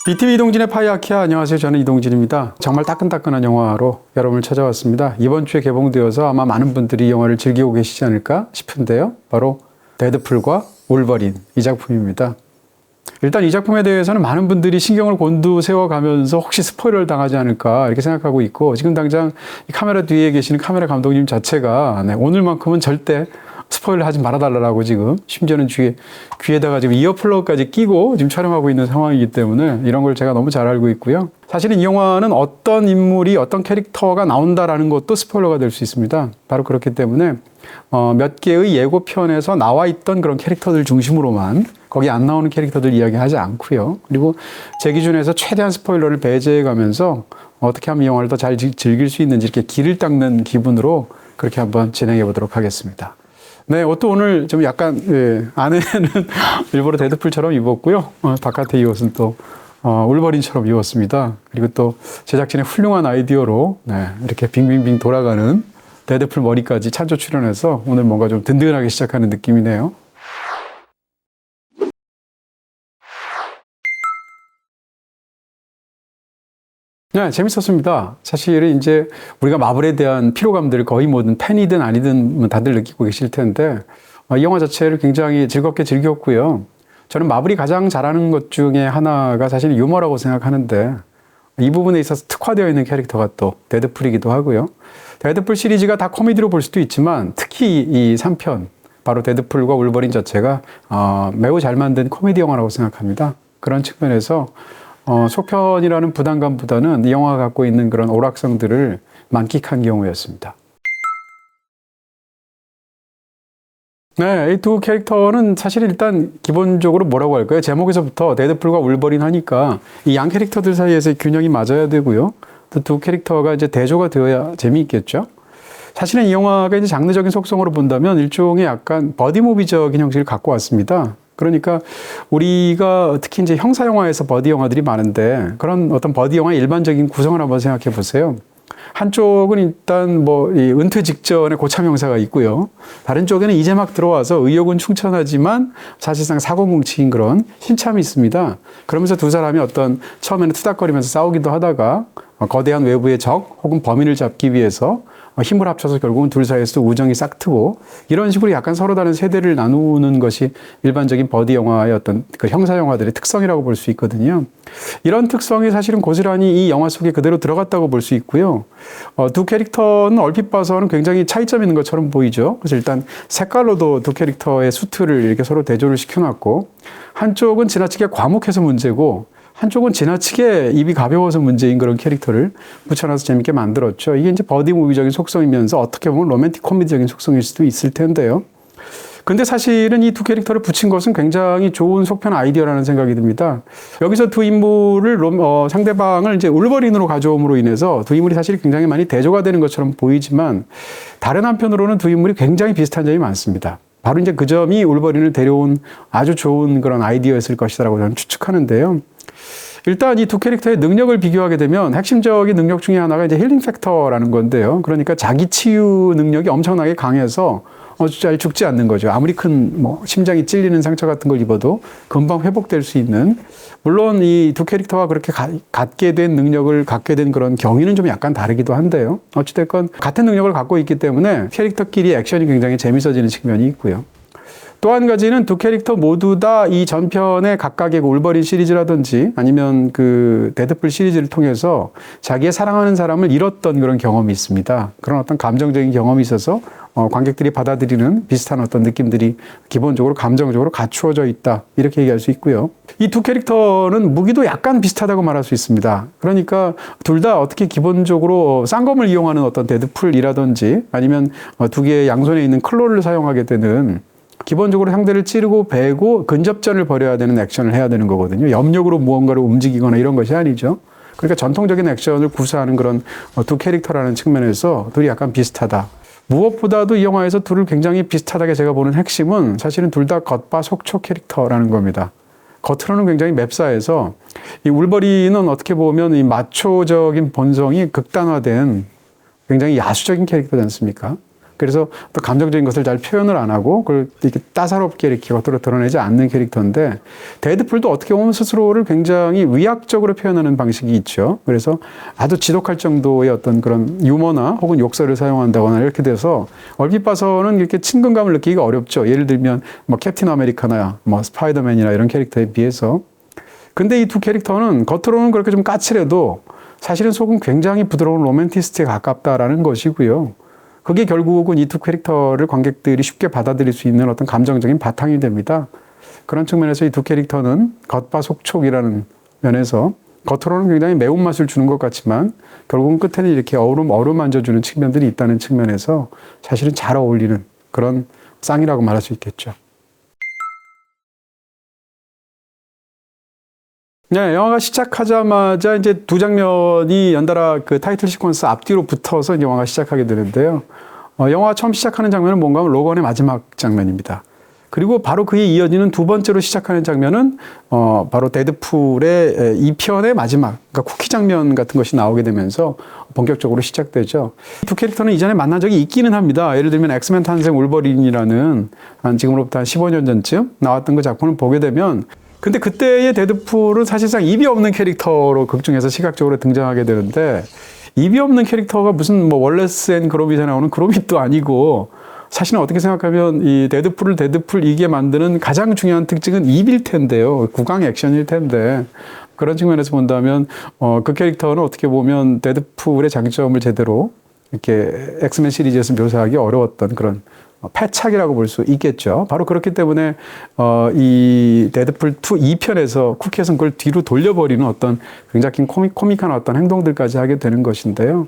BTV 이동진의 파이아키아, 안녕하세요. 저는 이동진입니다. 정말 따끈따끈한 영화로 여러분을 찾아왔습니다. 이번 주에 개봉되어서 아마 많은 분들이 이 영화를 즐기고 계시지 않을까 싶은데요. 바로 데드풀과 울버린, 이 작품입니다. 일단 이 작품에 대해서는 많은 분들이 신경을 곤두세워가면서 혹시 스포일러를 당하지 않을까 이렇게 생각하고 있고, 지금 당장 이 카메라 뒤에 계시는 카메라 감독님 자체가 오늘만큼은 절대 스포일러 하지 말아달라고 지금 심지어는 귀에다가 지금 이어플러그까지 끼고 지금 촬영하고 있는 상황이기 때문에 이런 걸 제가 너무 잘 알고 있고요. 사실은 이 영화는 어떤 인물이 어떤 캐릭터가 나온다라는 것도 스포일러가 될 수 있습니다. 바로 그렇기 때문에 몇 개의 예고편에서 나와 있던 그런 캐릭터들 중심으로만, 거기 안 나오는 캐릭터들 이야기하지 않고요. 그리고 제 기준에서 최대한 스포일러를 배제해 가면서 어떻게 하면 이 영화를 더 잘 즐길 수 있는지 이렇게 길을 닦는 기분으로 그렇게 한번 진행해 보도록 하겠습니다. 네, 옷도 오늘 좀 약간, 안에는 일부러 데드풀처럼 입었고요. 바깥에 이 옷은 또, 울버린처럼 입었습니다. 그리고 또 제작진의 훌륭한 아이디어로, 이렇게 빙빙빙 돌아가는 데드풀 머리까지 찬조 출연해서 오늘 뭔가 좀 든든하게 시작하는 느낌이네요. 네, 재밌었습니다. 사실은 이제 우리가 마블에 대한 피로감들을 거의 모든 팬이든 아니든 다들 느끼고 계실 텐데, 이 영화 자체를 굉장히 즐겁게 즐겼고요. 저는 마블이 가장 잘하는 것 중에 하나가 사실 유머라고 생각하는데, 이 부분에 있어서 특화되어 있는 캐릭터가 또 데드풀이기도 하고요. 데드풀 시리즈가 다 코미디로 볼 수도 있지만 특히 이 3편, 바로 데드풀과 울버린 자체가 매우 잘 만든 코미디 영화라고 생각합니다. 그런 측면에서 속편이라는 부담감보다는 이 영화가 갖고 있는 그런 오락성들을 만끽한 경우였습니다. 네, 이 두 캐릭터는 사실 일단 기본적으로 뭐라고 할까요? 제목에서부터 데드풀과 울버린 하니까 이 양 캐릭터들 사이에서 균형이 맞아야 되고요. 또 두 캐릭터가 이제 대조가 되어야 재미있겠죠. 사실은 이 영화가 이제 장르적인 속성으로 본다면 일종의 약간 버디무비적인 형식을 갖고 왔습니다. 그러니까 우리가 특히 이제 형사 영화에서 버디 영화들이 많은데, 그런 어떤 버디 영화의 일반적인 구성을 한번 생각해 보세요. 한쪽은 일단 이 은퇴 직전에 고참 형사가 있고요. 다른 쪽에는 이제 막 들어와서 의욕은 충천하지만 사실상 사고뭉치인 그런 신참이 있습니다. 그러면서 두 사람이 어떤 처음에는 투닥거리면서 싸우기도 하다가 거대한 외부의 적 혹은 범인을 잡기 위해서 힘을 합쳐서 결국은 둘 사이에서 우정이 싹트고, 이런 식으로 약간 서로 다른 세대를 나누는 것이 일반적인 버디 영화의 어떤 그 형사 영화들의 특성이라고 볼 수 있거든요. 이런 특성이 사실은 고스란히 이 영화 속에 그대로 들어갔다고 볼 수 있고요. 두 캐릭터는 얼핏 봐서는 굉장히 차이점 있는 것처럼 보이죠. 그래서 일단 색깔로도 두 캐릭터의 수트를 이렇게 서로 대조를 시켜놨고, 한쪽은 지나치게 과묵해서 문제고 한쪽은 지나치게 입이 가벼워서 문제인 그런 캐릭터를 붙여놔서 재밌게 만들었죠. 이게 이제 버디 무비적인 속성이면서 어떻게 보면 로맨틱 코미디적인 속성일 수도 있을 텐데요. 근데 사실은 이 두 캐릭터를 붙인 것은 굉장히 좋은 속편 아이디어라는 생각이 듭니다. 여기서 두 인물을 상대방을 이제 울버린으로 가져옴으로 인해서 두 인물이 사실 굉장히 많이 대조가 되는 것처럼 보이지만, 다른 한편으로는 두 인물이 굉장히 비슷한 점이 많습니다. 바로 이제 그 점이 울버린을 데려온 아주 좋은 그런 아이디어였을 것이라고 저는 추측하는데요. 일단 이 두 캐릭터의 능력을 비교하게 되면 핵심적인 능력 중에 하나가 이제 힐링 팩터라는 건데요. 그러니까 자기 치유 능력이 엄청나게 강해서 잘 죽지 않는 거죠. 아무리 큰 심장이 찔리는 상처 같은 걸 입어도 금방 회복될 수 있는, 물론 이 두 캐릭터가 그렇게 갖게 된 능력을 갖게 된 그런 경위는 좀 약간 다르기도 한데요. 어찌됐건 같은 능력을 갖고 있기 때문에 캐릭터끼리 액션이 굉장히 재밌어지는 측면이 있고요. 또 한 가지는 두 캐릭터 모두 다 이 전편의 각각의 울버린 시리즈라든지 아니면 그 데드풀 시리즈를 통해서 자기의 사랑하는 사람을 잃었던 그런 경험이 있습니다. 그런 어떤 감정적인 경험이 있어서 관객들이 받아들이는 비슷한 어떤 느낌들이 기본적으로 감정적으로 갖추어져 있다, 이렇게 얘기할 수 있고요. 이 두 캐릭터는 무기도 약간 비슷하다고 말할 수 있습니다. 그러니까 둘 다 어떻게 기본적으로 쌍검을 이용하는 어떤 데드풀이라든지 아니면 두 개의 양손에 있는 클로를 사용하게 되는, 기본적으로 상대를 찌르고 베고 근접전을 벌여야 되는 액션을 해야 되는 거거든요. 염력으로 무언가를 움직이거나 이런 것이 아니죠. 그러니까 전통적인 액션을 구사하는 그런 두 캐릭터라는 측면에서 둘이 약간 비슷하다. 무엇보다도 이 영화에서 둘을 굉장히 비슷하다게 제가 보는 핵심은 사실은 둘 다 겉바속촉 캐릭터라는 겁니다. 겉으로는 굉장히 맵싸해서, 이 울버린은 어떻게 보면 이 마초적인 본성이 극단화된 굉장히 야수적인 캐릭터지 않습니까? 그래서 또 감정적인 것을 잘 표현을 안 하고 그걸 이렇게 따사롭게 이렇게 겉으로 드러내지 않는 캐릭터인데, 데드풀도 어떻게 보면 스스로를 굉장히 위약적으로 표현하는 방식이 있죠. 그래서 아주 지독할 정도의 어떤 그런 유머나 혹은 욕설을 사용한다거나 이렇게 돼서 얼핏 봐서는 이렇게 친근감을 느끼기가 어렵죠. 예를 들면 뭐 캡틴 아메리카나 뭐 스파이더맨이나 이런 캐릭터에 비해서. 근데 이 두 캐릭터는 겉으로는 그렇게 좀 까칠해도 사실은 속은 굉장히 부드러운 로맨티스트에 가깝다라는 것이고요. 그게 결국은 이 두 캐릭터를 관객들이 쉽게 받아들일 수 있는 어떤 감정적인 바탕이 됩니다. 그런 측면에서 이 두 캐릭터는 겉바속촉이라는 면에서 겉으로는 굉장히 매운맛을 주는 것 같지만 결국은 끝에는 이렇게 어루만져주는 측면들이 있다는 측면에서 사실은 잘 어울리는 그런 쌍이라고 말할 수 있겠죠. 네, 영화가 시작하자마자 이제 두 장면이 연달아 그 타이틀 시퀀스 앞뒤로 붙어서 이제 영화가 시작하게 되는데요. 영화가 처음 시작하는 장면은 뭔가 하면 로건의 마지막 장면입니다. 그리고 바로 그에 이어지는 두 번째로 시작하는 장면은 바로 데드풀의 2편의 마지막, 그러니까 쿠키 장면 같은 것이 나오게 되면서 본격적으로 시작되죠. 두 캐릭터는 이전에 만난 적이 있기는 합니다. 예를 들면 엑스맨 탄생 울버린이라는 한 지금으로부터 한 15년 전쯤 나왔던 그 작품을 보게 되면, 근데 그때의 데드풀은 사실상 입이 없는 캐릭터로 극중에서 시각적으로 등장하게 되는데, 입이 없는 캐릭터가 무슨 뭐 월레스 앤 그로밋에 나오는 그로밋도 아니고, 사실은 어떻게 생각하면 이 데드풀을 데드풀이게 만드는 가장 중요한 특징은 입일 텐데요. 국강 액션일 텐데. 그런 측면에서 본다면 그 캐릭터는 어떻게 보면 데드풀의 장점을 제대로 이렇게 엑스맨 시리즈에서 묘사하기 어려웠던 그런 패착이라고 볼 수 있겠죠. 바로 그렇기 때문에 이 데드풀 2 2편에서 쿠키에서는 그걸 뒤로 돌려버리는 어떤 굉장히 코믹한 어떤 행동들까지 하게 되는 것인데요.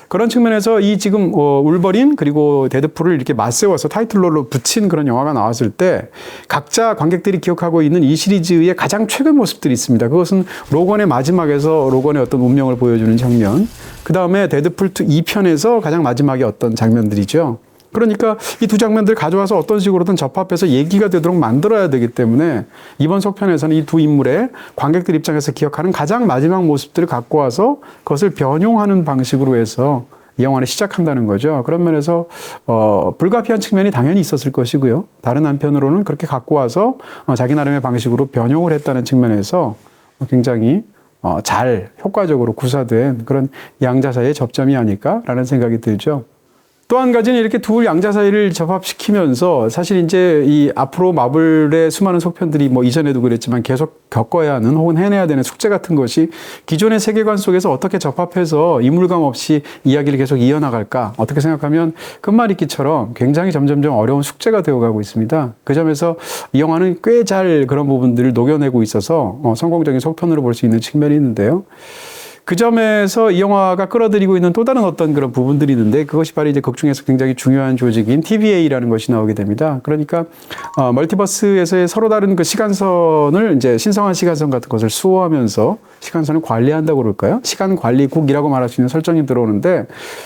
그런 측면에서 이 지금 울버린 그리고 데드풀을 이렇게 맞세워서 타이틀로로 붙인 그런 영화가 나왔을 때 각자 관객들이 기억하고 있는 이 시리즈의 가장 최근 모습들이 있습니다. 그것은 로건의 마지막에서 로건의 어떤 운명을 보여주는 장면, 그 다음에 데드풀 2편에서 가장 마지막에 어떤 장면들이죠. 그러니까 이 두 장면들 가져와서 어떤 식으로든 접합해서 얘기가 되도록 만들어야 되기 때문에 이번 속편에서는 이 두 인물의 관객들 입장에서 기억하는 가장 마지막 모습들을 갖고 와서 그것을 변용하는 방식으로 해서 이 영화는 시작한다는 거죠. 그런 면에서 불가피한 측면이 당연히 있었을 것이고요. 다른 한편으로는 그렇게 갖고 와서 자기 나름의 방식으로 변용을 했다는 측면에서 굉장히 잘 효과적으로 구사된 그런 양자 사이의 접점이 아닐까라는 생각이 들죠. 또 한 가지는 이렇게 두 양자 사이를 접합시키면서 사실 이제 이 앞으로 마블의 수많은 속편들이 뭐 이전에도 그랬지만 계속 겪어야 하는 혹은 해내야 되는 숙제 같은 것이 기존의 세계관 속에서 어떻게 접합해서 이물감 없이 이야기를 계속 이어나갈까, 어떻게 생각하면 끝말잇기처럼 굉장히 점점점 어려운 숙제가 되어가고 있습니다. 그 점에서 이 영화는 꽤 잘 그런 부분들을 녹여내고 있어서 성공적인 속편으로 볼 수 있는 측면이 있는데요. 그 점에서 이 영화가 끌어들이고 있는 또 다른 어떤 그런 부분들이 있는데, 그것이 바로 이제 극 중에서 굉장히 중요한 조직인 TVA라는 것이 나오게 됩니다. 그러니까 멀티버스에서의 서로 다른 그 시간선을 이제 신성한 시간선 같은 것을 수호하면서 시간선을 관리한다고 그럴까요? 시간 관리국이라고 말할 수 있는 설정이 들어오는데,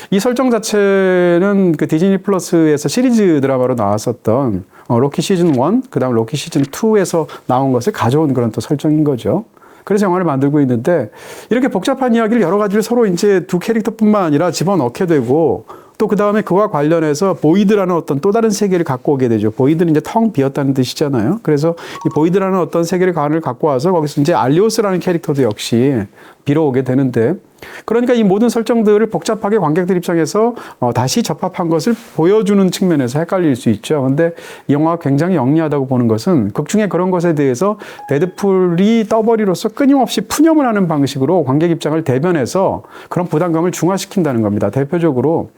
이 설정 자체는 그 디즈니 플러스에서 시리즈 드라마로 나왔었던 로키 시즌 1, 그 다음 로키 시즌 2에서 나온 것을 가져온 그런 또 설정인 거죠. 그래서 영화를 만들고 있는데, 이렇게 복잡한 이야기를 여러 가지를 서로 이제 두 캐릭터뿐만 아니라 집어넣게 되고, 또 그 다음에 그와 관련해서 보이드라는 어떤 또 다른 세계를 갖고 오게 되죠. 보이드는 이제 텅 비었다는 뜻이잖아요. 그래서 이 보이드라는 어떤 세계를 갖고 와서 거기서 이제 알리오스라는 캐릭터도 역시 빌어오게 되는데, 그러니까 이 모든 설정들을 복잡하게 관객들 입장에서 다시 접합한 것을 보여주는 측면에서 헷갈릴 수 있죠. 근데 이 영화가 굉장히 영리하다고 보는 것은 극 중에 그런 것에 대해서 데드풀이 떠벌이로서 끊임없이 푸념을 하는 방식으로 관객 입장을 대변해서 그런 부담감을 중화시킨다는 겁니다. 대표적으로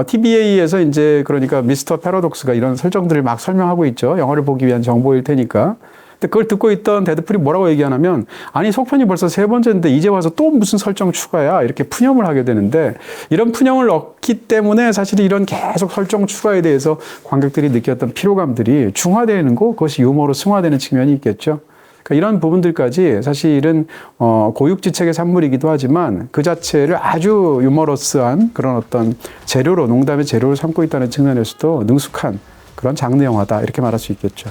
TVA에서 이제 그러니까 미스터 패러독스가 이런 설정들을 막 설명하고 있죠. 영화를 보기 위한 정보일 테니까. 근데 그걸 듣고 있던 데드풀이 뭐라고 얘기하냐면, 아니 속편이 벌써 3번째인데 이제 와서 또 무슨 설정 추가야, 이렇게 푸념을 하게 되는데, 이런 푸념을 넣기 때문에 사실 이런 계속 설정 추가에 대해서 관객들이 느꼈던 피로감들이 중화되는 거, 그것이 유머로 승화되는 측면이 있겠죠. 그러니까 이런 부분들까지 사실은 고육지책의 산물이기도 하지만 그 자체를 아주 유머러스한 그런 어떤 재료로, 농담의 재료를 삼고 있다는 측면에서도 능숙한 그런 장르 영화다, 이렇게 말할 수 있겠죠.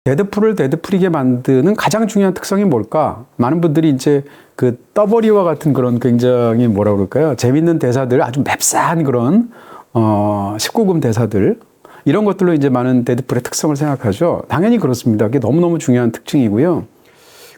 데드풀을 데드풀이게 만드는 가장 중요한 특성이 뭘까? 많은 분들이 이제 그 떠버리와 같은 그런 굉장히 뭐라 그럴까요? 재밌는 대사들, 아주 맵싸한 그런 19금 대사들, 이런 것들로 이제 많은 데드풀의 특성을 생각하죠. 당연히 그렇습니다. 그게 너무너무 중요한 특징이고요.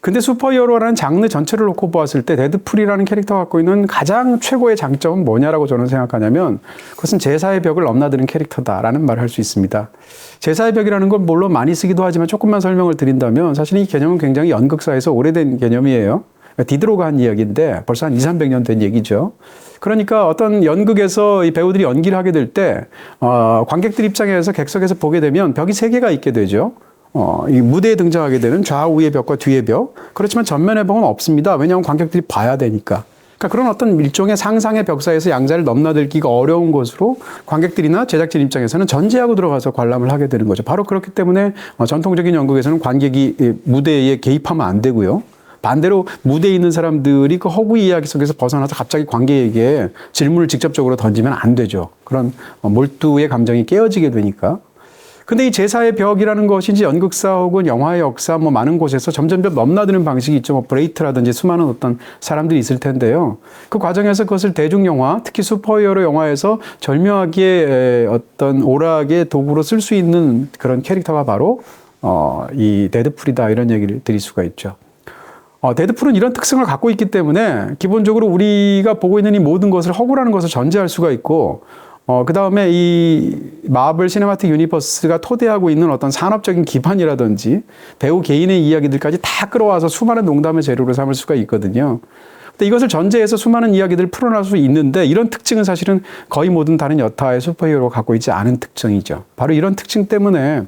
근데 슈퍼히어로라는 장르 전체를 놓고 보았을 때 데드풀이라는 캐릭터가 갖고 있는 가장 최고의 장점은 뭐냐라고 저는 생각하냐면, 그것은 제사의 벽을 넘나드는 캐릭터다라는 말을 할 수 있습니다. 제사의 벽이라는 건 물론 많이 쓰기도 하지만 조금만 설명을 드린다면, 사실 이 개념은 굉장히 연극사에서 오래된 개념이에요. 디드로가 한 이야기인데 벌써 한 200~300년 된 얘기죠. 그러니까 어떤 연극에서 이 배우들이 연기를 하게 될 때 관객들 입장에서 객석에서 보게 되면 벽이 3개가 있게 되죠. 이 무대에 등장하게 되는 좌우의 벽과 뒤의 벽. 그렇지만 전면의 벽은 없습니다. 왜냐하면 관객들이 봐야 되니까. 그러니까 그런 어떤 일종의 상상의 벽 사이에서 양자를 넘나들기가 어려운 것으로 관객들이나 제작진 입장에서는 전제하고 들어가서 관람을 하게 되는 거죠. 바로 그렇기 때문에 전통적인 연극에서는 관객이 무대에 개입하면 안 되고요. 반대로 무대에 있는 사람들이 그 허구 이야기 속에서 벗어나서 갑자기 관객에게 질문을 직접적으로 던지면 안 되죠. 그런 몰두의 감정이 깨어지게 되니까. 근데 이 제사의 벽이라는 것이 이제 연극사 혹은 영화의 역사 뭐 많은 곳에서 점점 넘나드는 방식이 있죠. 뭐 브레이트라든지 수많은 어떤 사람들이 있을 텐데요. 그 과정에서 그것을 대중영화, 특히 슈퍼히어로 영화에서 절묘하게 어떤 오락의 도구로 쓸 수 있는 그런 캐릭터가 바로 이 데드풀이다, 이런 얘기를 드릴 수가 있죠. 데드풀은 이런 특성을 갖고 있기 때문에 기본적으로 우리가 보고 있는 이 모든 것을 허구라는 것을 전제할 수가 있고, 그 다음에 이 마블 시네마틱 유니버스가 토대하고 있는 어떤 산업적인 기반이라든지 배우 개인의 이야기들까지 다 끌어와서 수많은 농담의 재료로 삼을 수가 있거든요. 근데 이것을 전제해서 수많은 이야기들을 풀어낼 수 있는데, 이런 특징은 사실은 거의 모든 다른 여타의 슈퍼히어로가 갖고 있지 않은 특징이죠. 바로 이런 특징 때문에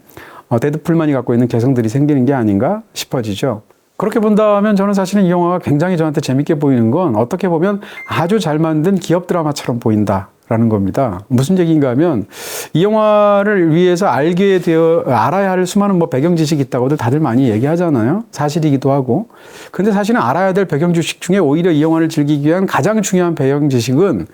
데드풀만이 갖고 있는 개성들이 생기는 게 아닌가 싶어지죠. 그렇게 본다면 저는 사실은 이 영화가 굉장히 저한테 재밌게 보이는 건, 어떻게 보면 아주 잘 만든 기업 드라마처럼 보인다라는 겁니다. 무슨 얘기인가 하면, 이 영화를 위해서 알아야 할 수많은 뭐 배경 지식이 있다고들 다들 많이 얘기하잖아요. 사실이기도 하고. 근데 사실은 알아야 될 배경 지식 중에 오히려 이 영화를 즐기기 위한 가장 중요한 배경 지식은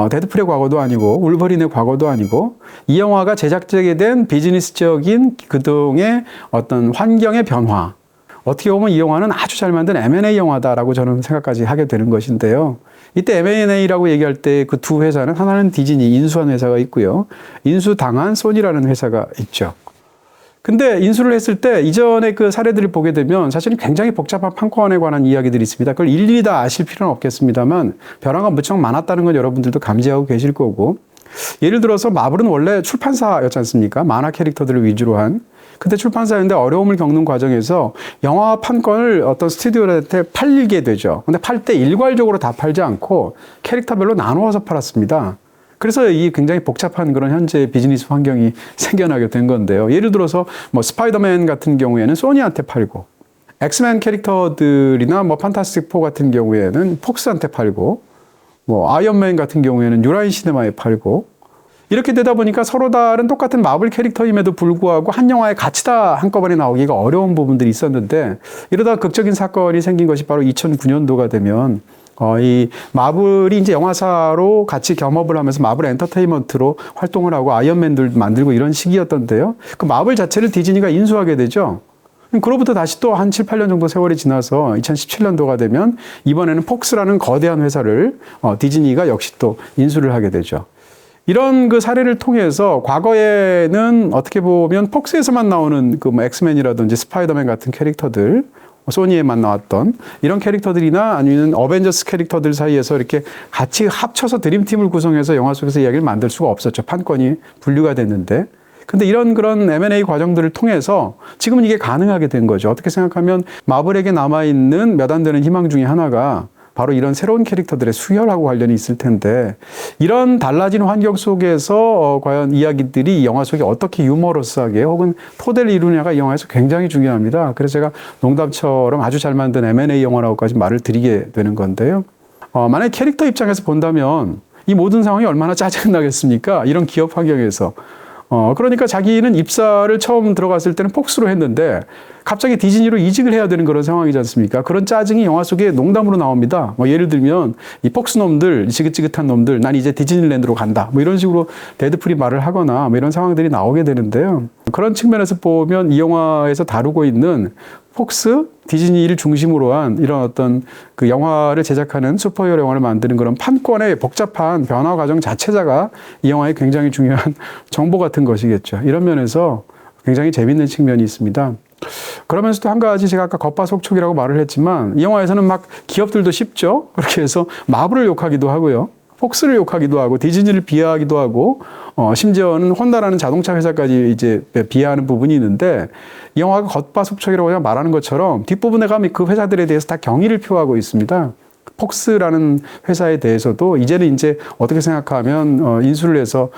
데드풀의 과거도 아니고 울버린의 과거도 아니고, 이 영화가 제작되게 된 비즈니스적인 그동의 어떤 환경의 변화. 어떻게 보면 이 영화는 아주 잘 만든 M&A 영화다라고 저는 생각까지 하게 되는 것인데요. 이때 M&A라고 얘기할 때 그 두 회사는, 하나는 디즈니, 인수한 회사가 있고요. 인수당한 소니라는 회사가 있죠. 근데 인수를 했을 때 이전의 그 사례들을 보게 되면 사실은 굉장히 복잡한 판권에 관한 이야기들이 있습니다. 그걸 일일이 다 아실 필요는 없겠습니다만 변화가 무척 많았다는 건 여러분들도 감지하고 계실 거고, 예를 들어서 마블은 원래 출판사였지 않습니까? 만화 캐릭터들을 위주로 한. 근데 출판사였는데 어려움을 겪는 과정에서 영화 판권을 어떤 스튜디오한테 팔게 되죠. 근데 팔 때 일괄적으로 다 팔지 않고 캐릭터별로 나누어서 팔았습니다. 그래서 이 굉장히 복잡한 그런 현재 비즈니스 환경이 생겨나게 된 건데요. 예를 들어서 뭐 스파이더맨 같은 경우에는 소니한테 팔고, 엑스맨 캐릭터들이나 뭐 판타스틱 4 같은 경우에는 폭스한테 팔고, 뭐 아이언맨 같은 경우에는 뉴라인 시네마에 팔고, 이렇게 되다 보니까 서로 다른 똑같은 마블 캐릭터임에도 불구하고 한 영화에 같이 다 한꺼번에 나오기가 어려운 부분들이 있었는데, 이러다 극적인 사건이 생긴 것이 바로 2009년도가 되면 이 마블이 이제 영화사로 같이 겸업을 하면서 마블 엔터테인먼트로 활동을 하고 아이언맨들 만들고 이런 시기였던데요. 그 마블 자체를 디즈니가 인수하게 되죠. 그로부터 다시 또 한 7, 8년 정도 세월이 지나서 2017년도가 되면 이번에는 폭스라는 거대한 회사를 디즈니가 역시 또 인수를 하게 되죠. 이런 그 사례를 통해서 과거에는 어떻게 보면 폭스에서만 나오는 그 뭐 엑스맨이라든지 스파이더맨 같은 캐릭터들, 소니에만 나왔던 이런 캐릭터들이나 아니면 어벤져스 캐릭터들 사이에서 이렇게 같이 합쳐서 드림팀을 구성해서 영화 속에서 이야기를 만들 수가 없었죠. 판권이 분류가 됐는데. 근데 이런 그런 M&A 과정들을 통해서 지금은 이게 가능하게 된 거죠. 어떻게 생각하면 마블에게 남아있는 몇 안 되는 희망 중에 하나가 바로 이런 새로운 캐릭터들의 수혈하고 관련이 있을 텐데, 이런 달라진 환경 속에서 과연 이야기들이 이 영화 속에 어떻게 유머러스하게 혹은 토대를 이루냐가 이 영화에서 굉장히 중요합니다. 그래서 제가 농담처럼 아주 잘 만든 M&A 영화라고까지 말을 드리게 되는 건데요. 만약에 캐릭터 입장에서 본다면 이 모든 상황이 얼마나 짜증나겠습니까? 이런 기업 환경에서. 그러니까 자기는 입사를 처음 들어갔을 때는 폭스로 했는데 갑자기 디즈니로 이직을 해야 되는 그런 상황이지 않습니까? 그런 짜증이 영화 속에 농담으로 나옵니다. 뭐 예를 들면 이 폭스 놈들, 지긋지긋한 놈들, 난 이제 디즈니랜드로 간다. 뭐 이런 식으로 데드풀이 말을 하거나 뭐 이런 상황들이 나오게 되는데요. 그런 측면에서 보면 이 영화에서 다루고 있는 폭스, 디즈니를 중심으로 한 이런 어떤 그 영화를 제작하는 슈퍼히어로 영화를 만드는 그런 판권의 복잡한 변화 과정 자체자가 이 영화의 굉장히 중요한 정보 같은 것이겠죠. 이런 면에서 굉장히 재밌는 측면이 있습니다. 그러면서도 한 가지 제가 아까 겉바속촉이라고 말을 했지만 이 영화에서는 막 기업들도 쉽죠. 그렇게 해서 마블을 욕하기도 하고요. 폭스를 욕하기도 하고 디즈니를 비하하기도 하고 심지어는 혼다라는 자동차 회사까지 이제 비하하는 부분이 있는데 이 영화가 겉바속촉이라고 그냥 말하는 것처럼 뒷부분에 가면 그 회사들에 대해서 다 경의를 표하고 있습니다. 폭스라는 회사에 대해서도 이제는 이제 어떻게 생각하면 인수를 해서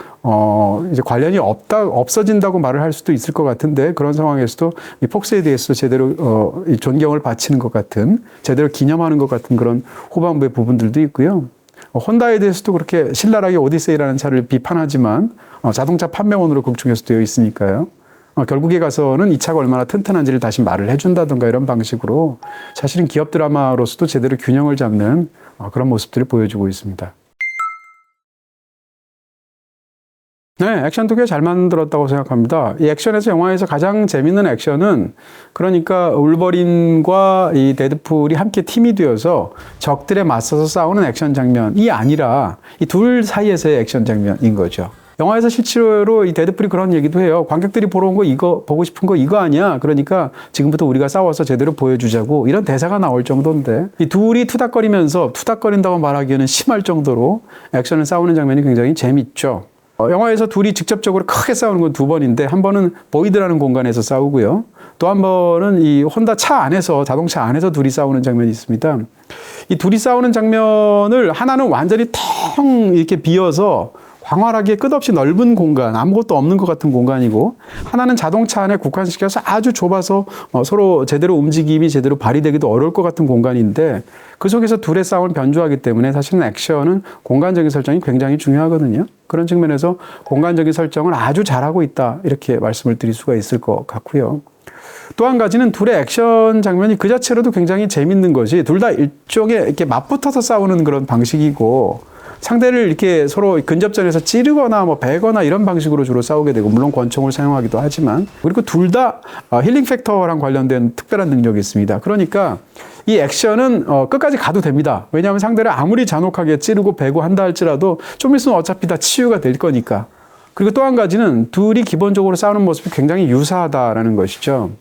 이제 관련이 없어진다고 말을 할 수도 있을 것 같은데 그런 상황에서도 이 폭스에 대해서 제대로 이 존경을 바치는 것 같은 제대로 기념하는 것 같은 그런 후반부의 부분들도 있고요. 혼다에 대해서도 그렇게 신랄하게 오디세이라는 차를 비판하지만 자동차 판매원으로 극중에서 되어 있으니까요. 결국에 가서는 이 차가 얼마나 튼튼한지를 다시 말을 해준다든가 이런 방식으로 사실은 기업 드라마로서도 제대로 균형을 잡는 그런 모습들을 보여주고 있습니다. 네, 액션도 꽤 잘 만들었다고 생각합니다. 이 액션에서 영화에서 가장 재밌는 액션은 그러니까 울버린과 이 데드풀이 함께 팀이 되어서 적들에 맞서서 싸우는 액션 장면이 아니라 이 둘 사이에서의 액션 장면인 거죠. 영화에서 실제로 이 데드풀이 그런 얘기도 해요. 관객들이 보러 온 거 이거 보고 싶은 거 이거 아니야. 그러니까 지금부터 우리가 싸워서 제대로 보여주자고 이런 대사가 나올 정도인데 이 둘이 투닥거린다고 말하기에는 심할 정도로 액션을 싸우는 장면이 굉장히 재밌죠. 영화에서 둘이 직접적으로 크게 싸우는 건 두 번인데 한 번은 보이드라는 공간에서 싸우고요. 또 한 번은 이 혼다 차 안에서 자동차 안에서 둘이 싸우는 장면이 있습니다. 이 둘이 싸우는 장면을 하나는 완전히 텅 이렇게 비어서 광활하게 끝없이 넓은 공간, 아무것도 없는 것 같은 공간이고 하나는 자동차 안에 국한시켜서 아주 좁아서 서로 제대로 움직임이 제대로 발휘되기도 어려울 것 같은 공간인데 그 속에서 둘의 싸움을 변주하기 때문에 사실은 액션은 공간적인 설정이 굉장히 중요하거든요. 그런 측면에서 공간적인 설정을 아주 잘하고 있다 이렇게 말씀을 드릴 수가 있을 것 같고요. 또 한 가지는 둘의 액션 장면이 그 자체로도 굉장히 재밌는 것이 둘 다 일종의 이렇게 맞붙어서 싸우는 그런 방식이고 상대를 이렇게 서로 근접전에서 찌르거나 뭐 베거나 이런 방식으로 주로 싸우게 되고 물론 권총을 사용하기도 하지만 그리고 둘 다 힐링 팩터랑 관련된 특별한 능력이 있습니다. 그러니까 이 액션은 끝까지 가도 됩니다. 왜냐하면 상대를 아무리 잔혹하게 찌르고 베고 한다 할지라도 좀 있으면 어차피 다 치유가 될 거니까. 그리고 또 한 가지는 둘이 기본적으로 싸우는 모습이 굉장히 유사하다라는 것이죠.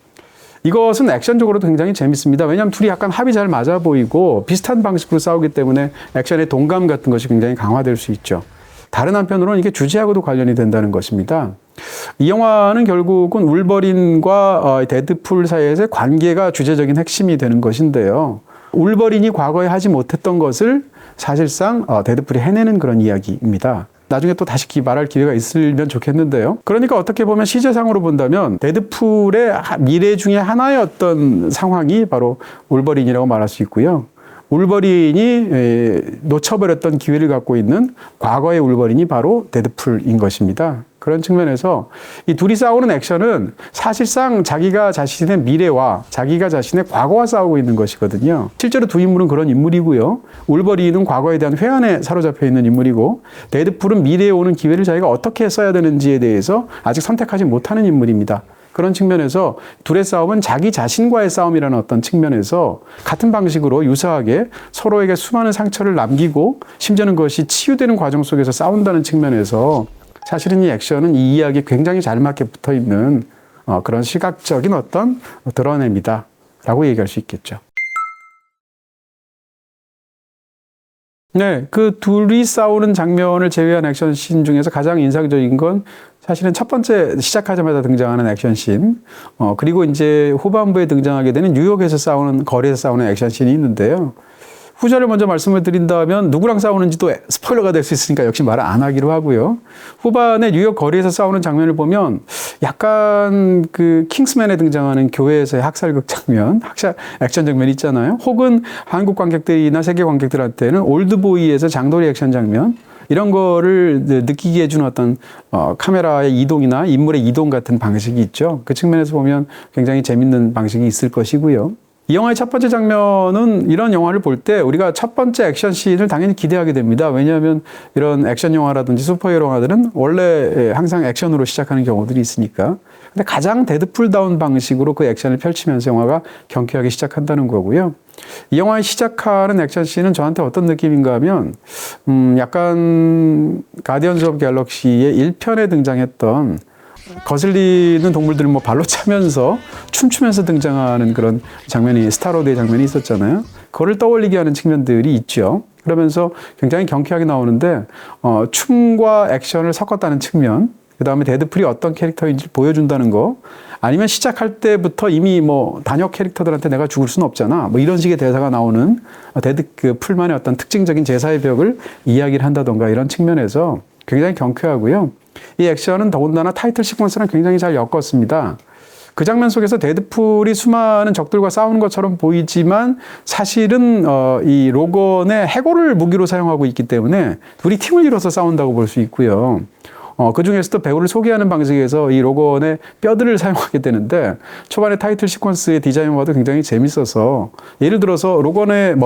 이것은 액션적으로도 굉장히 재밌습니다. 왜냐하면 둘이 약간 합이 잘 맞아 보이고 비슷한 방식으로 싸우기 때문에 액션의 동감 같은 것이 굉장히 강화될 수 있죠. 다른 한편으로는 이게 주제하고도 관련이 된다는 것입니다. 이 영화는 결국은 울버린과 데드풀 사이에서의 관계가 주제적인 핵심이 되는 것인데요. 울버린이 과거에 하지 못했던 것을 사실상 데드풀이 해내는 그런 이야기입니다. 나중에 또 다시 말할 기회가 있으면 좋겠는데요. 그러니까 어떻게 보면 시제상으로 본다면 데드풀의 미래 중에 하나의 어떤 상황이 바로 울버린이라고 말할 수 있고요. 울버린이 놓쳐버렸던 기회를 갖고 있는 과거의 울버린이 바로 데드풀인 것입니다. 그런 측면에서 이 둘이 싸우는 액션은 사실상 자기가 자신의 미래와 자기가 자신의 과거와 싸우고 있는 것이거든요. 실제로 두 인물은 그런 인물이고요. 울버린은 과거에 대한 회한에 사로잡혀 있는 인물이고 데드풀은 미래에 오는 기회를 자기가 어떻게 써야 되는지에 대해서 아직 선택하지 못하는 인물입니다. 그런 측면에서 둘의 싸움은 자기 자신과의 싸움이라는 어떤 측면에서 같은 방식으로 유사하게 서로에게 수많은 상처를 남기고 심지어는 그것이 치유되는 과정 속에서 싸운다는 측면에서 사실은 이 액션은 이 이야기에 굉장히 잘 맞게 붙어 있는 그런 시각적인 어떤 드러냄이다 라고 얘기할 수 있겠죠. 네, 그 둘이 싸우는 장면을 제외한 액션씬 중에서 가장 인상적인 건 사실은 첫 번째 시작하자마자 등장하는 액션씬, 그리고 이제 후반부에 등장하게 되는 뉴욕에서 싸우는, 거리에서 싸우는 액션씬이 있는데요. 후자를 먼저 말씀을 드린다면 누구랑 싸우는지도 스포일러가 될 수 있으니까 역시 말을 안 하기로 하고요. 후반에 뉴욕 거리에서 싸우는 장면을 보면 약간 그 킹스맨에 등장하는 교회에서의 학살극 장면, 액션 장면 있잖아요. 혹은 한국 관객들이나 세계 관객들한테는 올드보이에서 장도리 액션 장면, 이런 거를 느끼게 해주는 어떤 카메라의 이동이나 인물의 이동 같은 방식이 있죠. 그 측면에서 보면 굉장히 재밌는 방식이 있을 것이고요. 이 영화의 첫 번째 장면은 이런 영화를 볼 때 우리가 첫 번째 액션 씬을 당연히 기대하게 됩니다. 왜냐하면 이런 액션 영화라든지 슈퍼히어로 영화들은 원래 항상 액션으로 시작하는 경우들이 있으니까. 근데 가장 데드풀다운 방식으로 그 액션을 펼치면서 영화가 경쾌하게 시작한다는 거고요. 이 영화의 시작하는 액션 씬은 저한테 어떤 느낌인가 하면 약간 가디언즈 오브 갤럭시의 1편에 등장했던 거슬리는 동물들을 뭐 발로 차면서 춤추면서 등장하는 그런 장면이 스타로드의 장면이 있었잖아요. 그거를 떠올리게 하는 측면들이 있죠. 그러면서 굉장히 경쾌하게 나오는데 춤과 액션을 섞었다는 측면, 그 다음에 데드풀이 어떤 캐릭터인지 보여준다는 거, 아니면 시작할 때부터 이미 뭐 단역 캐릭터들한테 내가 죽을 수는 없잖아, 뭐 이런 식의 대사가 나오는 풀만의 어떤 특징적인 제사의 벽을 이야기를 한다던가 이런 측면에서 굉장히 경쾌하고요. 이 액션은 더군다나 타이틀 시퀀스랑 굉장히 잘 엮었습니다. 그 장면 속에서 데드풀이 수많은 적들과 싸우는 것처럼 보이지만 사실은 이 로건의 해골을 무기로 사용하고 있기 때문에 둘이 팀을 이뤄서 싸운다고 볼 수 있고요. 그 중에서도 배우를 소개하는 방식에서 이 로건의 뼈들을 사용하게 되는데 초반에 타이틀 시퀀스의 디자인을 봐도 굉장히 재밌어서, 예를 들어서 로건의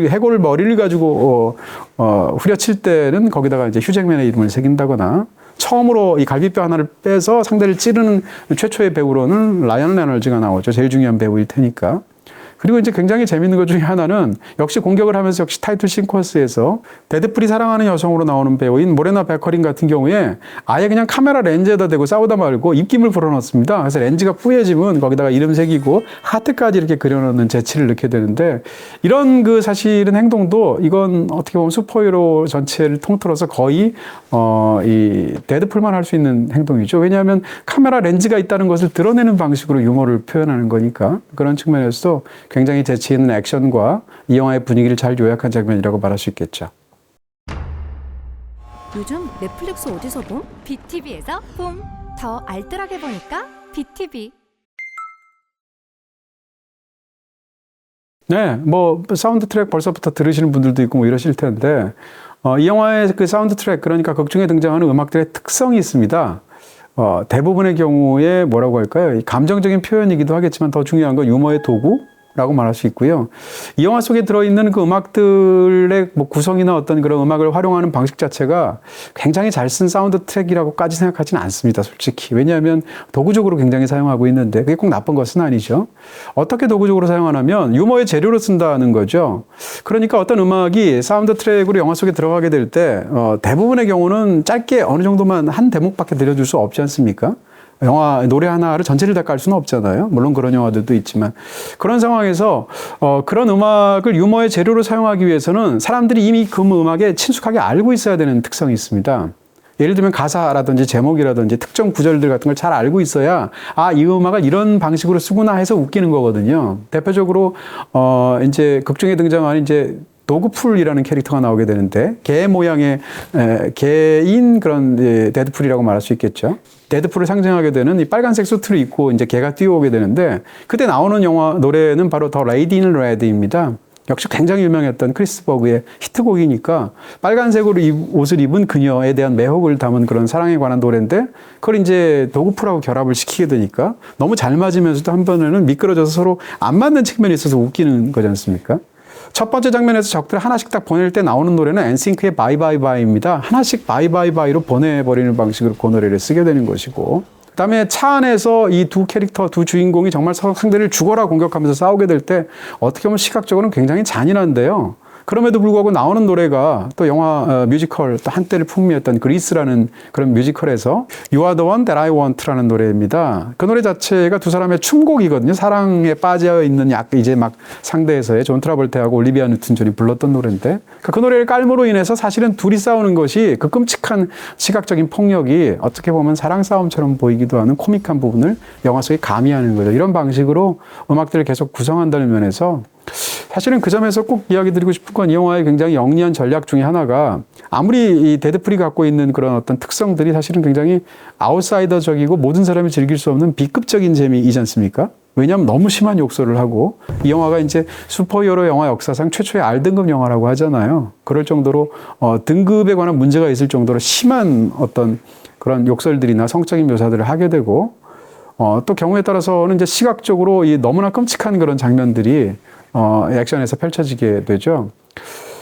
해골 머리를 가지고 후려칠 때는 거기다가 이제 휴잭맨의 이름을 새긴다거나, 처음으로 이 갈비뼈 하나를 빼서 상대를 찌르는 최초의 배우로는 라이언 레놀즈가 나오죠. 제일 중요한 배우일 테니까. 그리고 이제 굉장히 재밌는 것 중에 하나는 역시 공격을 하면서 역시 타이틀 시퀀스에서 데드풀이 사랑하는 여성으로 나오는 배우인 모레나 베커린 같은 경우에 아예 그냥 카메라 렌즈에다 대고 싸우다 말고 입김을 불어넣습니다. 그래서 렌즈가 뿌얘지면 거기다가 이름 새기고 하트까지 이렇게 그려놓는 재치를 넣게 되는데, 이런 그 사실은 행동도 이건 어떻게 보면 슈퍼히어로 전체를 통틀어서 거의 이 데드풀만 할 수 있는 행동이죠. 왜냐하면 카메라 렌즈가 있다는 것을 드러내는 방식으로 유머를 표현하는 거니까. 그런 측면에서도 굉장히 재치 있는 액션과 이 영화의 분위기를 잘 요약한 장면이라고 말할 수 있겠죠. 요즘 넷플릭스 어디서 봄? BTV에서 봄. 더 알뜰하게 보니까 BTV. 네, 뭐 사운드 트랙 벌써부터 들으시는 분들도 있고 뭐 이러실 텐데, 이 영화의 그 사운드 트랙, 그러니까 극 중에 등장하는 음악들의 특성이 있습니다. 대부분의 경우에 뭐라고 할까요? 감정적인 표현이기도 하겠지만 더 중요한 건 유머의 도구라고 말할 수 있고요. 이 영화 속에 들어있는 그 음악들의 뭐 구성이나 어떤 그런 음악을 활용하는 방식 자체가 굉장히 잘 쓴 사운드 트랙이라고까지 생각하지는 않습니다, 솔직히. 왜냐하면 도구적으로 굉장히 사용하고 있는데 그게 꼭 나쁜 것은 아니죠. 어떻게 도구적으로 사용하냐면 유머의 재료로 쓴다는 거죠. 그러니까 어떤 음악이 사운드 트랙으로 영화 속에 들어가게 될 때 대부분의 경우는 짧게 어느 정도만 한 대목밖에 들려줄 수 없지 않습니까? 영화 노래 하나를 전체를 다 깔 수는 없잖아요. 물론 그런 영화들도 있지만, 그런 상황에서 그런 음악을 유머의 재료로 사용하기 위해서는 사람들이 이미 그 음악에 친숙하게 알고 있어야 되는 특성이 있습니다. 예를 들면 가사라든지 제목이라든지 특정 구절들 같은 걸 잘 알고 있어야 이 음악을 이런 방식으로 쓰구나 해서 웃기는 거거든요. 대표적으로 이제 극 중에 등장하는 이제 도그풀이라는 캐릭터가 나오게 되는데, 개 모양의 개인 그런 데드풀이라고 말할 수 있겠죠. 데드풀을 상징하게 되는 이 빨간색 수트를 입고 이제 개가 뛰어오게 되는데, 그때 나오는 노래는 바로 더 레이디 인 레드입니다. 역시 굉장히 유명했던 크리스 버그의 히트곡이니까 빨간색으로 옷을 입은 그녀에 대한 매혹을 담은 그런 사랑에 관한 노래인데, 그걸 이제 도그풀하고 결합을 시키게 되니까 너무 잘 맞으면서도 한번에는 미끄러져서 서로 안 맞는 측면이 있어서 웃기는 거지 않습니까? 첫 번째 장면에서 적들 하나씩 딱 보낼 때 나오는 노래는 엔싱크의 바이 바이 바이입니다. 하나씩 바이 바이 바이로 보내버리는 방식으로 그 노래를 쓰게 되는 것이고, 그 다음에 차 안에서 이 두 캐릭터, 두 주인공이 정말 상대를 죽어라 공격하면서 싸우게 될 때 어떻게 보면 시각적으로는 굉장히 잔인한데요. 그럼에도 불구하고 나오는 노래가 또 영화 뮤지컬, 또 한때를 풍미했던 그리스라는 그런 뮤지컬에서 You are the one that I want라는 노래입니다. 그 노래 자체가 두 사람의 춤곡이거든요. 사랑에 빠져 있는 이제 막 상대에서의 존 트라볼타하고 올리비아 뉴튼 존이 불렀던 노래인데, 그 노래를 깔므로 인해서 사실은 둘이 싸우는 것이 그 끔찍한 시각적인 폭력이 어떻게 보면 사랑 싸움처럼 보이기도 하는 코믹한 부분을 영화 속에 가미하는 거죠. 이런 방식으로 음악들을 계속 구성한다는 면에서 사실은 그 점에서 꼭 이야기 드리고 싶은 건 이 영화의 굉장히 영리한 전략 중에 하나가, 아무리 이 데드풀이 갖고 있는 그런 어떤 특성들이 사실은 굉장히 아웃사이더적이고 모든 사람이 즐길 수 없는 B급적인 재미이지 않습니까? 왜냐하면 너무 심한 욕설을 하고, 이 영화가 이제 슈퍼히어로 영화 역사상 최초의 R등급 영화라고 하잖아요. 그럴 정도로 등급에 관한 문제가 있을 정도로 심한 어떤 그런 욕설들이나 성적인 묘사들을 하게 되고, 또 경우에 따라서는 이제 시각적으로 이 너무나 끔찍한 그런 장면들이 액션에서 펼쳐지게 되죠.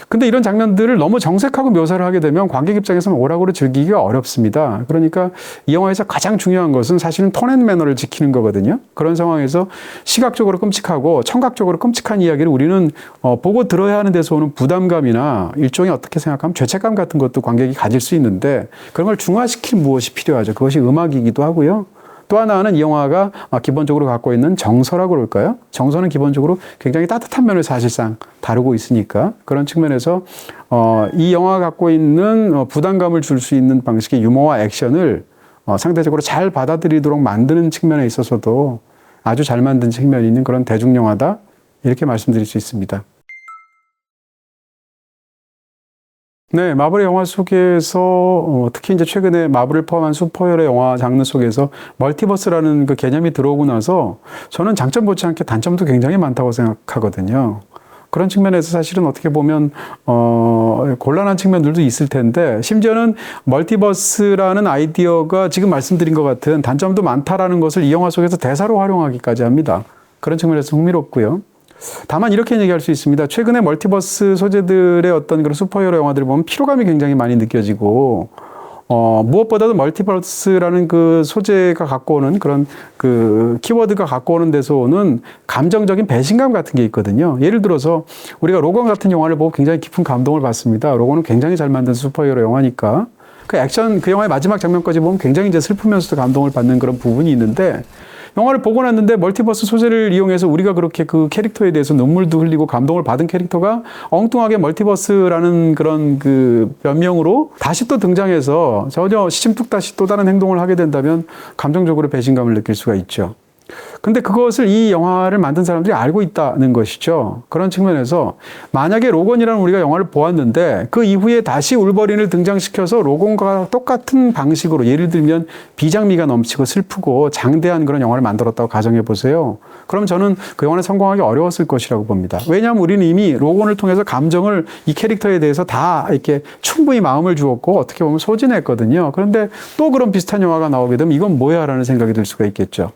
근데 이런 장면들을 너무 정색하고 묘사를 하게 되면 관객 입장에서는 오락으로 즐기기가 어렵습니다. 그러니까 이 영화에서 가장 중요한 것은 사실은 톤앤매너를 지키는 거거든요. 그런 상황에서 시각적으로 끔찍하고 청각적으로 끔찍한 이야기를 우리는 보고 들어야 하는 데서 오는 부담감이나 일종의 어떻게 생각하면 죄책감 같은 것도 관객이 가질 수 있는데 그런 걸 중화시킬 무엇이 필요하죠. 그것이 음악이기도 하고요. 또 하나는 이 영화가 기본적으로 갖고 있는 정서라고 그럴까요? 정서는 기본적으로 굉장히 따뜻한 면을 사실상 다루고 있으니까 그런 측면에서 이 영화가 갖고 있는 부담감을 줄 수 있는 방식의 유머와 액션을 상대적으로 잘 받아들이도록 만드는 측면에 있어서도 아주 잘 만든 측면이 있는 그런 대중영화다 이렇게 말씀드릴 수 있습니다. 네, 마블의 영화 속에서 특히 이제 최근에 마블을 포함한 슈퍼히어로 영화 장르 속에서 멀티버스라는 그 개념이 들어오고 나서 저는 장점 못지않게 단점도 굉장히 많다고 생각하거든요. 그런 측면에서 사실은 어떻게 보면 곤란한 측면들도 있을 텐데 심지어는 멀티버스라는 아이디어가 지금 말씀드린 것 같은 단점도 많다라는 것을 이 영화 속에서 대사로 활용하기까지 합니다. 그런 측면에서 흥미롭고요. 다만 이렇게 얘기할 수 있습니다. 최근에 멀티버스 소재들의 어떤 그런 슈퍼히어로 영화들을 보면 피로감이 굉장히 많이 느껴지고 무엇보다도 멀티버스라는 그 소재가 갖고 오는 그런 그 키워드가 갖고 오는 데서 오는 감정적인 배신감 같은 게 있거든요. 예를 들어서 우리가 로건 같은 영화를 보고 굉장히 깊은 감동을 받습니다. 로건은 굉장히 잘 만든 슈퍼히어로 영화니까 그 액션 그 영화의 마지막 장면까지 보면 굉장히 이제 슬프면서도 감동을 받는 그런 부분이 있는데 영화를 보고 났는데 멀티버스 소재를 이용해서 우리가 그렇게 그 캐릭터에 대해서 눈물도 흘리고 감동을 받은 캐릭터가 엉뚱하게 멀티버스라는 그런 그 변명으로 다시 또 등장해서 전혀 시침뚝 다시 또 다른 행동을 하게 된다면 감정적으로 배신감을 느낄 수가 있죠. 근데 그것을 이 영화를 만든 사람들이 알고 있다는 것이죠. 그런 측면에서 만약에 로건이라는 우리가 영화를 보았는데 그 이후에 다시 울버린을 등장시켜서 로건과 똑같은 방식으로 예를 들면 비장미가 넘치고 슬프고 장대한 그런 영화를 만들었다고 가정해 보세요. 그럼 저는 그 영화는 성공하기 어려웠을 것이라고 봅니다. 왜냐하면 우리는 이미 로건을 통해서 감정을 이 캐릭터에 대해서 다 이렇게 충분히 마음을 주었고 어떻게 보면 소진했거든요. 그런데 또 그런 비슷한 영화가 나오게 되면 이건 뭐야 라는 생각이 들 수가 있겠죠.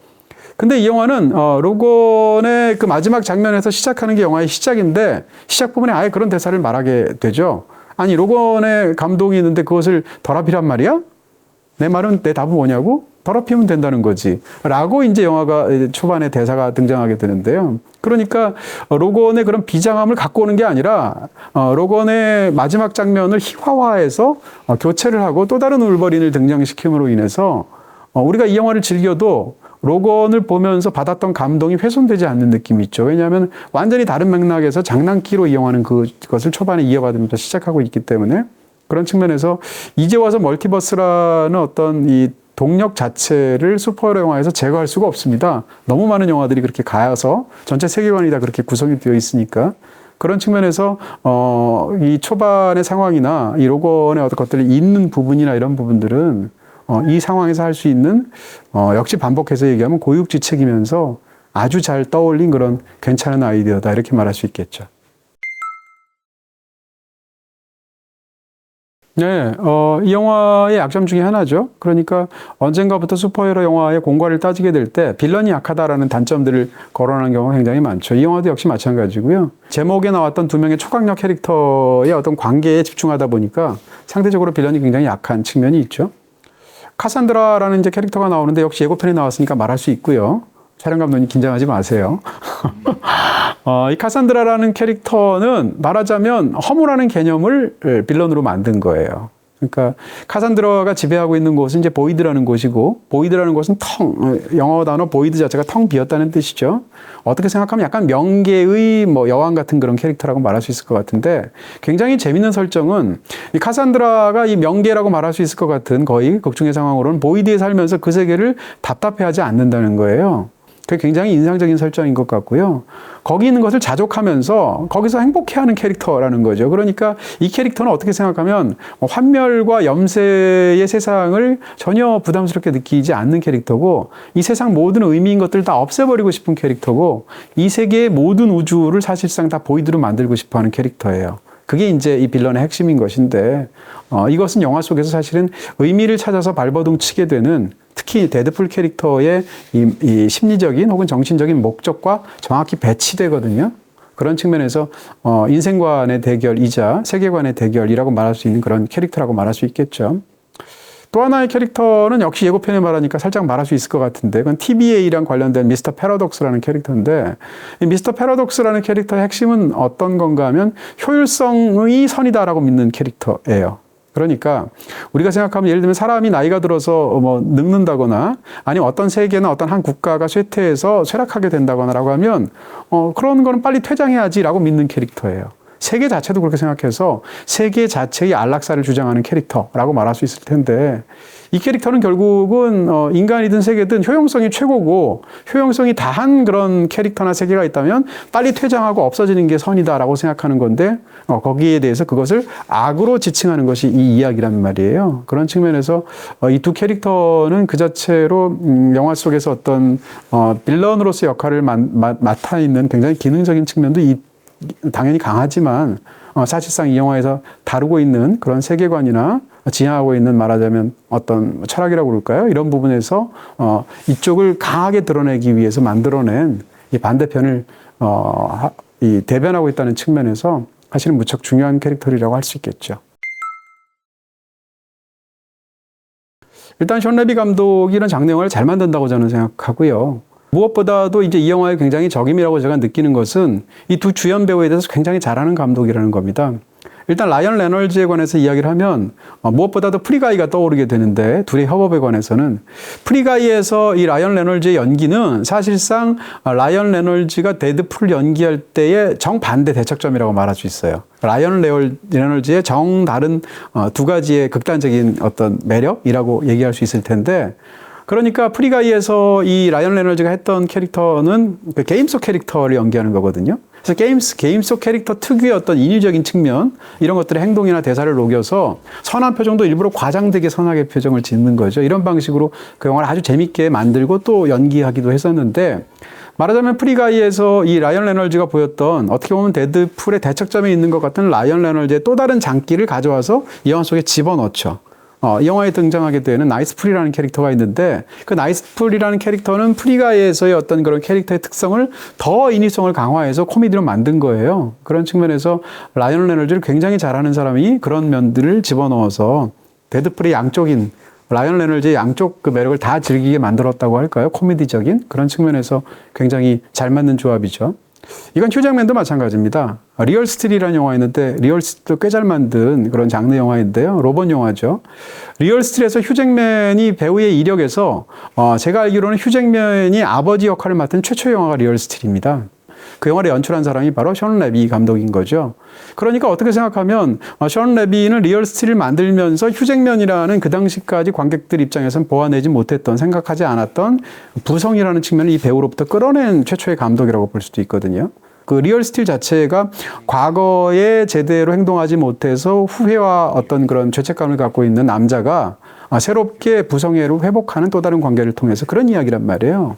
근데 이 영화는 로건의 그 마지막 장면에서 시작하는 게 영화의 시작인데 시작 부분에 아예 그런 대사를 말하게 되죠. 아니 로건의 감동이 있는데 그것을 더럽히란 말이야? 내 답은 뭐냐고? 더럽히면 된다는 거지. 라고 이제 영화가 초반에 대사가 등장하게 되는데요. 그러니까 로건의 그런 비장함을 갖고 오는 게 아니라 로건의 마지막 장면을 희화화해서 교체를 하고 또 다른 울버린을 등장시킴으로 인해서 우리가 이 영화를 즐겨도 로건을 보면서 받았던 감동이 훼손되지 않는 느낌이 있죠. 왜냐하면 완전히 다른 맥락에서 장난기로 이용하는 그것을 초반에 이어받으면서 시작하고 있기 때문에 그런 측면에서 이제 와서 멀티버스라는 어떤 이 동력 자체를 슈퍼히어로 영화에서 제거할 수가 없습니다. 너무 많은 영화들이 그렇게 가서 전체 세계관이 다 그렇게 구성이 되어 있으니까 그런 측면에서 이 초반의 상황이나 이 로건의 어떤 것들이 있는 부분이나 이런 부분들은 이 상황에서 할 수 있는 역시 반복해서 얘기하면 고육지책이면서 아주 잘 떠올린 그런 괜찮은 아이디어다 이렇게 말할 수 있겠죠. 네, 이 영화의 약점 중에 하나죠. 그러니까 언젠가부터 슈퍼히어로 영화의 공과를 따지게 될 때 빌런이 약하다라는 단점들을 거론하는 경우가 굉장히 많죠. 이 영화도 역시 마찬가지고요. 제목에 나왔던 두 명의 초강력 캐릭터의 어떤 관계에 집중하다 보니까 상대적으로 빌런이 굉장히 약한 측면이 있죠. 카산드라라는 이제 캐릭터가 나오는데 역시 예고편이 나왔으니까 말할 수 있고요. 촬영 감독님 긴장하지 마세요. 이 카산드라라는 캐릭터는 말하자면 허무라는 개념을 빌런으로 만든 거예요. 그러니까 카산드라가 지배하고 있는 곳은 이제 보이드라는 곳이고 보이드라는 곳은 영어 단어 보이드 자체가 텅 비었다는 뜻이죠. 어떻게 생각하면 약간 명계의 여왕 같은 그런 캐릭터라고 말할 수 있을 것 같은데 굉장히 재밌는 설정은 이 카산드라가 이 명계라고 말할 수 있을 것 같은 거의 극중의 상황으로는 보이드에 살면서 그 세계를 답답해하지 않는다는 거예요. 그게 굉장히 인상적인 설정인 것 같고요. 거기 있는 것을 자족하면서 거기서 행복해하는 캐릭터라는 거죠. 그러니까 이 캐릭터는 어떻게 생각하면 환멸과 염세의 세상을 전혀 부담스럽게 느끼지 않는 캐릭터고 이 세상 모든 의미인 것들을 다 없애버리고 싶은 캐릭터고 이 세계의 모든 우주를 사실상 다 보이드로 만들고 싶어하는 캐릭터예요. 그게 이제 이 빌런의 핵심인 것인데 이것은 영화 속에서 사실은 의미를 찾아서 발버둥 치게 되는 특히 데드풀 캐릭터의 이 심리적인 혹은 정신적인 목적과 정확히 배치되거든요. 그런 측면에서 인생관의 대결이자 세계관의 대결이라고 말할 수 있는 그런 캐릭터라고 말할 수 있겠죠. 또 하나의 캐릭터는 역시 예고편에 말하니까 살짝 말할 수 있을 것 같은데, 그건 TBA랑 관련된 미스터 패러독스라는 캐릭터인데, 이 미스터 패러독스라는 캐릭터의 핵심은 어떤 건가 하면 효율성의 선이다라고 믿는 캐릭터예요. 그러니까 우리가 생각하면 예를 들면 사람이 나이가 들어서 뭐 늙는다거나 아니면 어떤 세계나 어떤 한 국가가 쇠퇴해서 쇠락하게 된다거나라고 하면 그런 거는 빨리 퇴장해야지라고 믿는 캐릭터예요. 세계 자체도 그렇게 생각해서 세계 자체의 안락사를 주장하는 캐릭터라고 말할 수 있을 텐데, 이 캐릭터는 결국은 인간이든 세계든 효용성이 최고고 효용성이 다한 그런 캐릭터나 세계가 있다면 빨리 퇴장하고 없어지는 게 선이다라고 생각하는 건데, 거기에 대해서 그것을 악으로 지칭하는 것이 이 이야기란 말이에요. 그런 측면에서 이 두 캐릭터는 그 자체로 영화 속에서 어떤 빌런으로서 역할을 맡아 있는 굉장히 기능적인 측면도 당연히 강하지만 사실상 이 영화에서 다루고 있는 그런 세계관이나 지향하고 있는 말하자면 어떤 철학이라고 그럴까요? 이런 부분에서 이쪽을 강하게 드러내기 위해서 만들어낸 이 반대편을 이 대변하고 있다는 측면에서 사실은 무척 중요한 캐릭터라고 할 수 있겠죠. 일단 션 레비 감독이 이런 장르 영화를 잘 만든다고 저는 생각하고요. 무엇보다도 이제 이 영화의 굉장히 적임이라고 제가 느끼는 것은 이 두 주연 배우에 대해서 굉장히 잘하는 감독이라는 겁니다. 일단 라이언 레놀즈에 관해서 이야기를 하면 무엇보다도 프리가이가 떠오르게 되는데, 둘의 협업에 관해서는 프리가이에서 이 라이언 레놀즈의 연기는 사실상 라이언 레놀즈가 데드풀을 연기할 때의 정반대 대척점이라고 말할 수 있어요. 라이언 레놀즈의 정다른 두 가지의 극단적인 어떤 매력이라고 얘기할 수 있을 텐데, 그러니까 프리가이에서 이 라이언 레놀즈가 했던 캐릭터는 그 게임 속 캐릭터를 연기하는 거거든요. 그래서 게임 속 캐릭터 특유의 어떤 인위적인 측면, 이런 것들의 행동이나 대사를 녹여서 선한 표정도 일부러 과장되게 선하게 표정을 짓는 거죠. 이런 방식으로 그 영화를 아주 재밌게 만들고 또 연기하기도 했었는데, 말하자면 프리가이에서 이 라이언 레놀즈가 보였던 어떻게 보면 데드풀의 대척점에 있는 것 같은 라이언 레놀즈의 또 다른 장기를 가져와서 이 영화 속에 집어넣죠. 이 영화에 등장하게 되는 나이스풀이라는 캐릭터가 있는데, 그 나이스풀이라는 캐릭터는 프리가이에서의 어떤 그런 캐릭터의 특성을 더 인위성을 강화해서 코미디로 만든 거예요. 그런 측면에서 라이언 레놀즈를 굉장히 잘하는 사람이 그런 면들을 집어넣어서 데드풀의 양쪽인 라이언 레놀즈의 양쪽 그 매력을 다 즐기게 만들었다고 할까요? 코미디적인 그런 측면에서 굉장히 잘 맞는 조합이죠. 이건 휴잭맨도 마찬가지입니다. 리얼 스틸이라는 영화 있는데, 리얼 스틸도 꽤 잘 만든 그런 장르 영화인데요. 로봇 영화죠. 리얼 스틸에서 휴잭맨이 배우의 이력에서 제가 알기로는 휴잭맨이 아버지 역할을 맡은 최초의 영화가 리얼 스틸입니다. 그 영화를 연출한 사람이 바로 션 레비 감독인 거죠. 그러니까 어떻게 생각하면 션 레비는 리얼 스틸을 만들면서 휴잭맨이라는 그 당시까지 관객들 입장에서는 보아내지 못했던, 생각하지 않았던 부성이라는 측면을 이 배우로부터 끌어낸 최초의 감독이라고 볼 수도 있거든요. 그 리얼 스틸 자체가 과거에 제대로 행동하지 못해서 후회와 어떤 그런 죄책감을 갖고 있는 남자가 새롭게 부성애를 회복하는 또 다른 관계를 통해서 그런 이야기란 말이에요.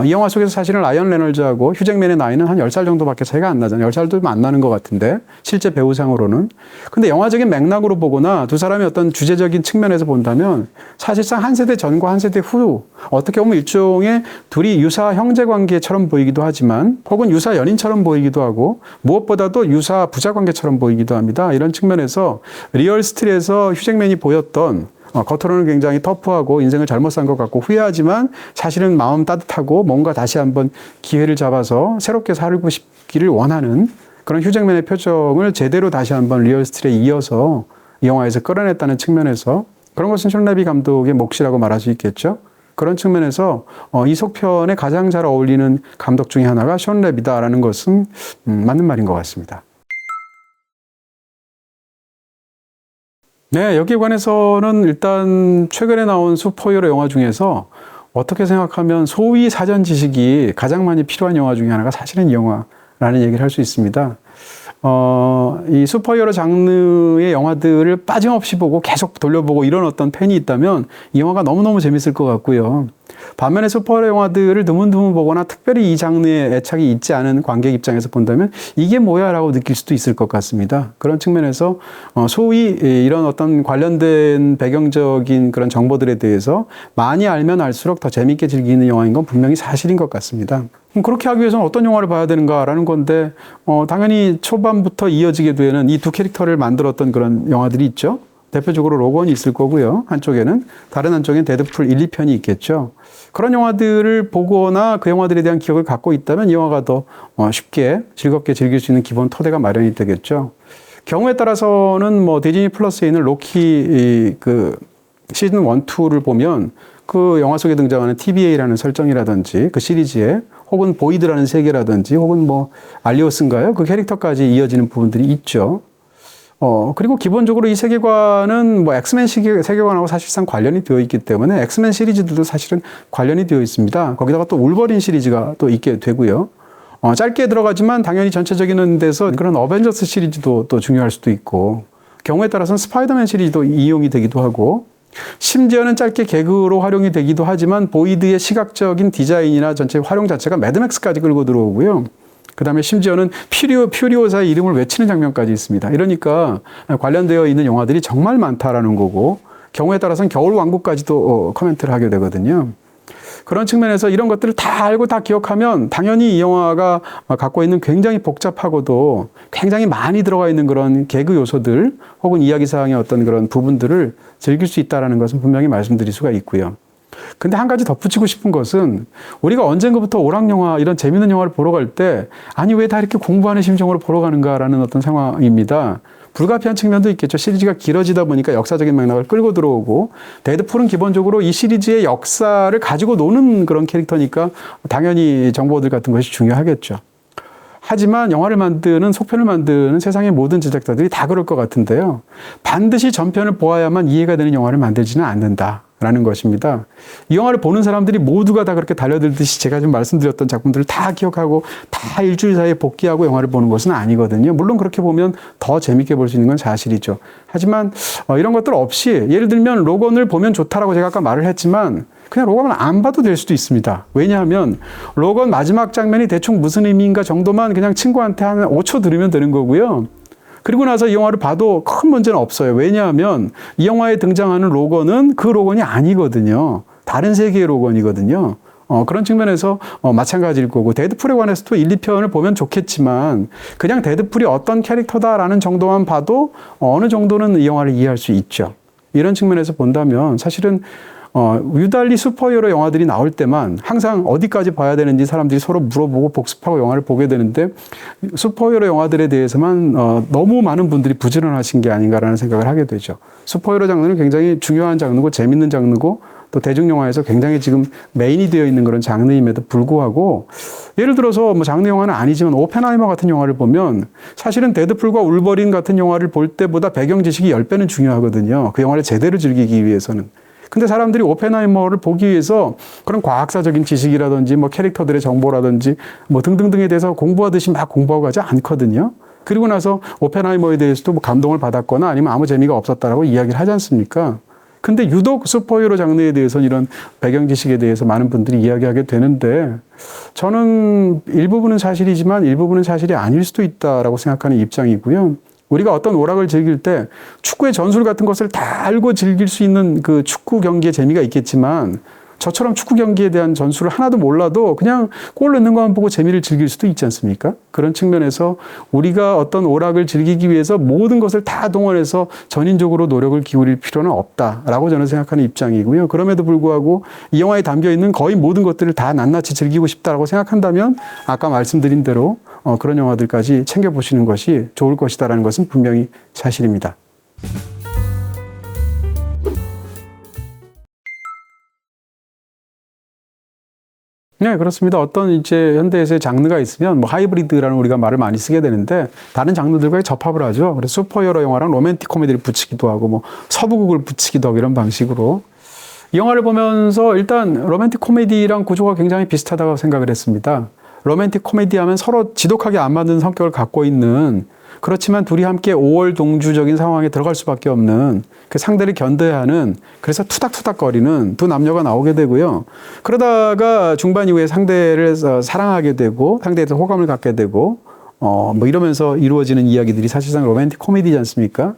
이 영화 속에서 사실은 라이언 레놀즈하고 휴잭맨의 나이는 한 10살 정도밖에 차이가 안 나잖아요. 10살도 안 나는 것 같은데, 실제 배우상으로는. 근데 영화적인 맥락으로 보거나 두 사람의 어떤 주제적인 측면에서 본다면 사실상 한 세대 전과 한 세대 후, 어떻게 보면 일종의 둘이 유사 형제 관계처럼 보이기도 하지만, 혹은 유사 연인처럼 보이기도 하고, 무엇보다도 유사 부자 관계처럼 보이기도 합니다. 이런 측면에서 리얼 스틸에서 휴잭맨이 보였던 겉으로는 굉장히 터프하고 인생을 잘못 산 것 같고 후회하지만 사실은 마음 따뜻하고 뭔가 다시 한번 기회를 잡아서 새롭게 살고 싶기를 원하는 그런 휴잭맨의 표정을 제대로 다시 한번 리얼 스틸에 이어서 이 영화에서 끌어냈다는 측면에서, 그런 것은 션 레비 감독의 몫이라고 말할 수 있겠죠. 그런 측면에서 이 속편에 가장 잘 어울리는 감독 중에 하나가 션 레비다라는 것은 맞는 말인 것 같습니다. 네, 여기에 관해서는 일단 최근에 나온 슈퍼히어로 영화 중에서 어떻게 생각하면 소위 사전 지식이 가장 많이 필요한 영화 중에 하나가 사실은 이 영화라는 얘기를 할 수 있습니다. 이 슈퍼히어로 장르의 영화들을 빠짐없이 보고 계속 돌려보고 이런 어떤 팬이 있다면 이 영화가 너무너무 재밌을 것 같고요. 반면에 슈퍼히어로 영화들을 드문드문 보거나 특별히 이 장르에 애착이 있지 않은 관객 입장에서 본다면 이게 뭐야 라고 느낄 수도 있을 것 같습니다. 그런 측면에서 소위 이런 어떤 관련된 배경적인 그런 정보들에 대해서 많이 알면 알수록 더 재밌게 즐기는 영화인 건 분명히 사실인 것 같습니다. 그렇게 하기 위해서는 어떤 영화를 봐야 되는가라는 건데 당연히 초반부터 이어지게 되는 이 두 캐릭터를 만들었던 그런 영화들이 있죠. 대표적으로 로건이 있을 거고요. 한쪽에는 다른 한쪽엔 데드풀 1, 2편이 있겠죠. 그런 영화들을 보거나 그 영화들에 대한 기억을 갖고 있다면 이 영화가 더 쉽게 즐겁게 즐길 수 있는 기본 토대가 마련이 되겠죠. 경우에 따라서는 뭐 디즈니 플러스에 있는 로키 그 시즌 1, 2를 보면 그 영화 속에 등장하는 TBA라는 설정이라든지 그 시리즈에 혹은 보이드라는 세계라든지 혹은 뭐 알리오스인가요? 그 캐릭터까지 이어지는 부분들이 있죠. 그리고 기본적으로 이 세계관은 뭐 엑스맨 세계관하고 사실상 관련이 되어 있기 때문에 엑스맨 시리즈들도 사실은 관련이 되어 있습니다. 거기다가 또 울버린 시리즈가 또 있게 되고요. 짧게 들어가지만 당연히 전체적인 데서 그런 어벤져스 시리즈도 또 중요할 수도 있고, 경우에 따라서는 스파이더맨 시리즈도 이용이 되기도 하고, 심지어는 짧게 개그로 활용이 되기도 하지만 보이드의 시각적인 디자인이나 전체 활용 자체가 매드맥스까지 끌고 들어오고요. 그 다음에 심지어는 퓨리오사의 이름을 외치는 장면까지 있습니다. 이러니까 관련되어 있는 영화들이 정말 많다라는 거고, 경우에 따라서는 겨울왕국까지도 코멘트를 하게 되거든요. 그런 측면에서 이런 것들을 다 알고 다 기억하면 당연히 이 영화가 갖고 있는 굉장히 복잡하고도 굉장히 많이 들어가 있는 그런 개그 요소들 혹은 이야기사항의 어떤 그런 부분들을 즐길 수 있다는 것은 분명히 말씀드릴 수가 있고요. 근데 한 가지 덧붙이고 싶은 것은 우리가 언젠가부터 오락영화 이런 재밌는 영화를 보러 갈 때 아니 왜 다 이렇게 공부하는 심정으로 보러 가는가라는 어떤 상황입니다. 불가피한 측면도 있겠죠. 시리즈가 길어지다 보니까 역사적인 맥락을 끌고 들어오고, 데드풀은 기본적으로 이 시리즈의 역사를 가지고 노는 그런 캐릭터니까 당연히 정보들 같은 것이 중요하겠죠. 하지만 영화를 만드는, 속편을 만드는 세상의 모든 제작자들이 다 그럴 것 같은데요. 반드시 전편을 보아야만 이해가 되는 영화를 만들지는 않는다라는 것입니다. 이 영화를 보는 사람들이 모두가 다 그렇게 달려들듯이 제가 지금 말씀드렸던 작품들을 다 기억하고 다 일주일 사이에 복귀하고 영화를 보는 것은 아니거든요. 물론 그렇게 보면 더 재밌게 볼 수 있는 건 사실이죠. 하지만 이런 것들 없이, 예를 들면 로건을 보면 좋다라고 제가 아까 말을 했지만 그냥 로건을 안 봐도 될 수도 있습니다. 왜냐하면 로건 마지막 장면이 대충 무슨 의미인가 정도만 그냥 친구한테 한 5초 들으면 되는 거고요. 그리고 나서 이 영화를 봐도 큰 문제는 없어요. 왜냐하면 이 영화에 등장하는 로건은 그 로건이 아니거든요. 다른 세계의 로건이거든요. 그런 측면에서 마찬가지일 거고, 데드풀에 관해서도 1, 2편을 보면 좋겠지만 그냥 데드풀이 어떤 캐릭터다라는 정도만 봐도 어느 정도는 이 영화를 이해할 수 있죠. 이런 측면에서 본다면 사실은 유달리 슈퍼히어로 영화들이 나올 때만 항상 어디까지 봐야 되는지 사람들이 서로 물어보고 복습하고 영화를 보게 되는데, 슈퍼히어로 영화들에 대해서만 너무 많은 분들이 부지런하신 게 아닌가라는 생각을 하게 되죠. 슈퍼히어로 장르는 굉장히 중요한 장르고 재밌는 장르고 또 대중영화에서 굉장히 지금 메인이 되어 있는 그런 장르임에도 불구하고, 예를 들어서 뭐 장르 영화는 아니지만 오펜하이머 같은 영화를 보면 사실은 데드풀과 울버린 같은 영화를 볼 때보다 배경 지식이 10배는 중요하거든요. 그 영화를 제대로 즐기기 위해서는. 근데 사람들이 오펜하이머를 보기 위해서 그런 과학사적인 지식이라든지 뭐 캐릭터들의 정보라든지 뭐 등등등에 대해서 공부하듯이 막 공부하고 가지 않거든요. 그리고 나서 오펜하이머에 대해서도 뭐 감동을 받았거나 아니면 아무 재미가 없었다라고 이야기를 하지 않습니까? 근데 유독 슈퍼히어로 장르에 대해서는 이런 배경 지식에 대해서 많은 분들이 이야기하게 되는데, 저는 일부분은 사실이지만 일부분은 사실이 아닐 수도 있다라고 생각하는 입장이고요. 우리가 어떤 오락을 즐길 때 축구의 전술 같은 것을 다 알고 즐길 수 있는 그 축구 경기의 재미가 있겠지만, 저처럼 축구 경기에 대한 전술을 하나도 몰라도 그냥 골 넣는 것만 보고 재미를 즐길 수도 있지 않습니까? 그런 측면에서 우리가 어떤 오락을 즐기기 위해서 모든 것을 다 동원해서 전인적으로 노력을 기울일 필요는 없다라고 저는 생각하는 입장이고요. 그럼에도 불구하고 이 영화에 담겨있는 거의 모든 것들을 다 낱낱이 즐기고 싶다라고 생각한다면 아까 말씀드린 대로 그런 영화들까지 챙겨보시는 것이 좋을 것이다라는 것은 분명히 사실입니다. 네, 그렇습니다. 어떤 이제 현대에서의 장르가 있으면 뭐 하이브리드라는 우리가 말을 많이 쓰게 되는데, 다른 장르들과의 접합을 하죠. 그래서 슈퍼히어로 영화랑 로맨틱 코미디를 붙이기도 하고 뭐 서부극을 붙이기도 하고 이런 방식으로 이 영화를 보면서 일단 로맨틱 코미디랑 구조가 굉장히 비슷하다고 생각을 했습니다. 로맨틱 코미디 하면 서로 지독하게 안 맞는 성격을 갖고 있는 그렇지만 둘이 함께 5월 동주적인 상황에 들어갈 수밖에 없는 그 상대를 견뎌야 하는 그래서 투닥투닥거리는 두 남녀가 나오게 되고요. 그러다가 중반 이후에 상대를 사랑하게 되고 상대에 대해서 호감을 갖게 되고 뭐 이러면서 이루어지는 이야기들이 사실상 로맨틱 코미디지 않습니까?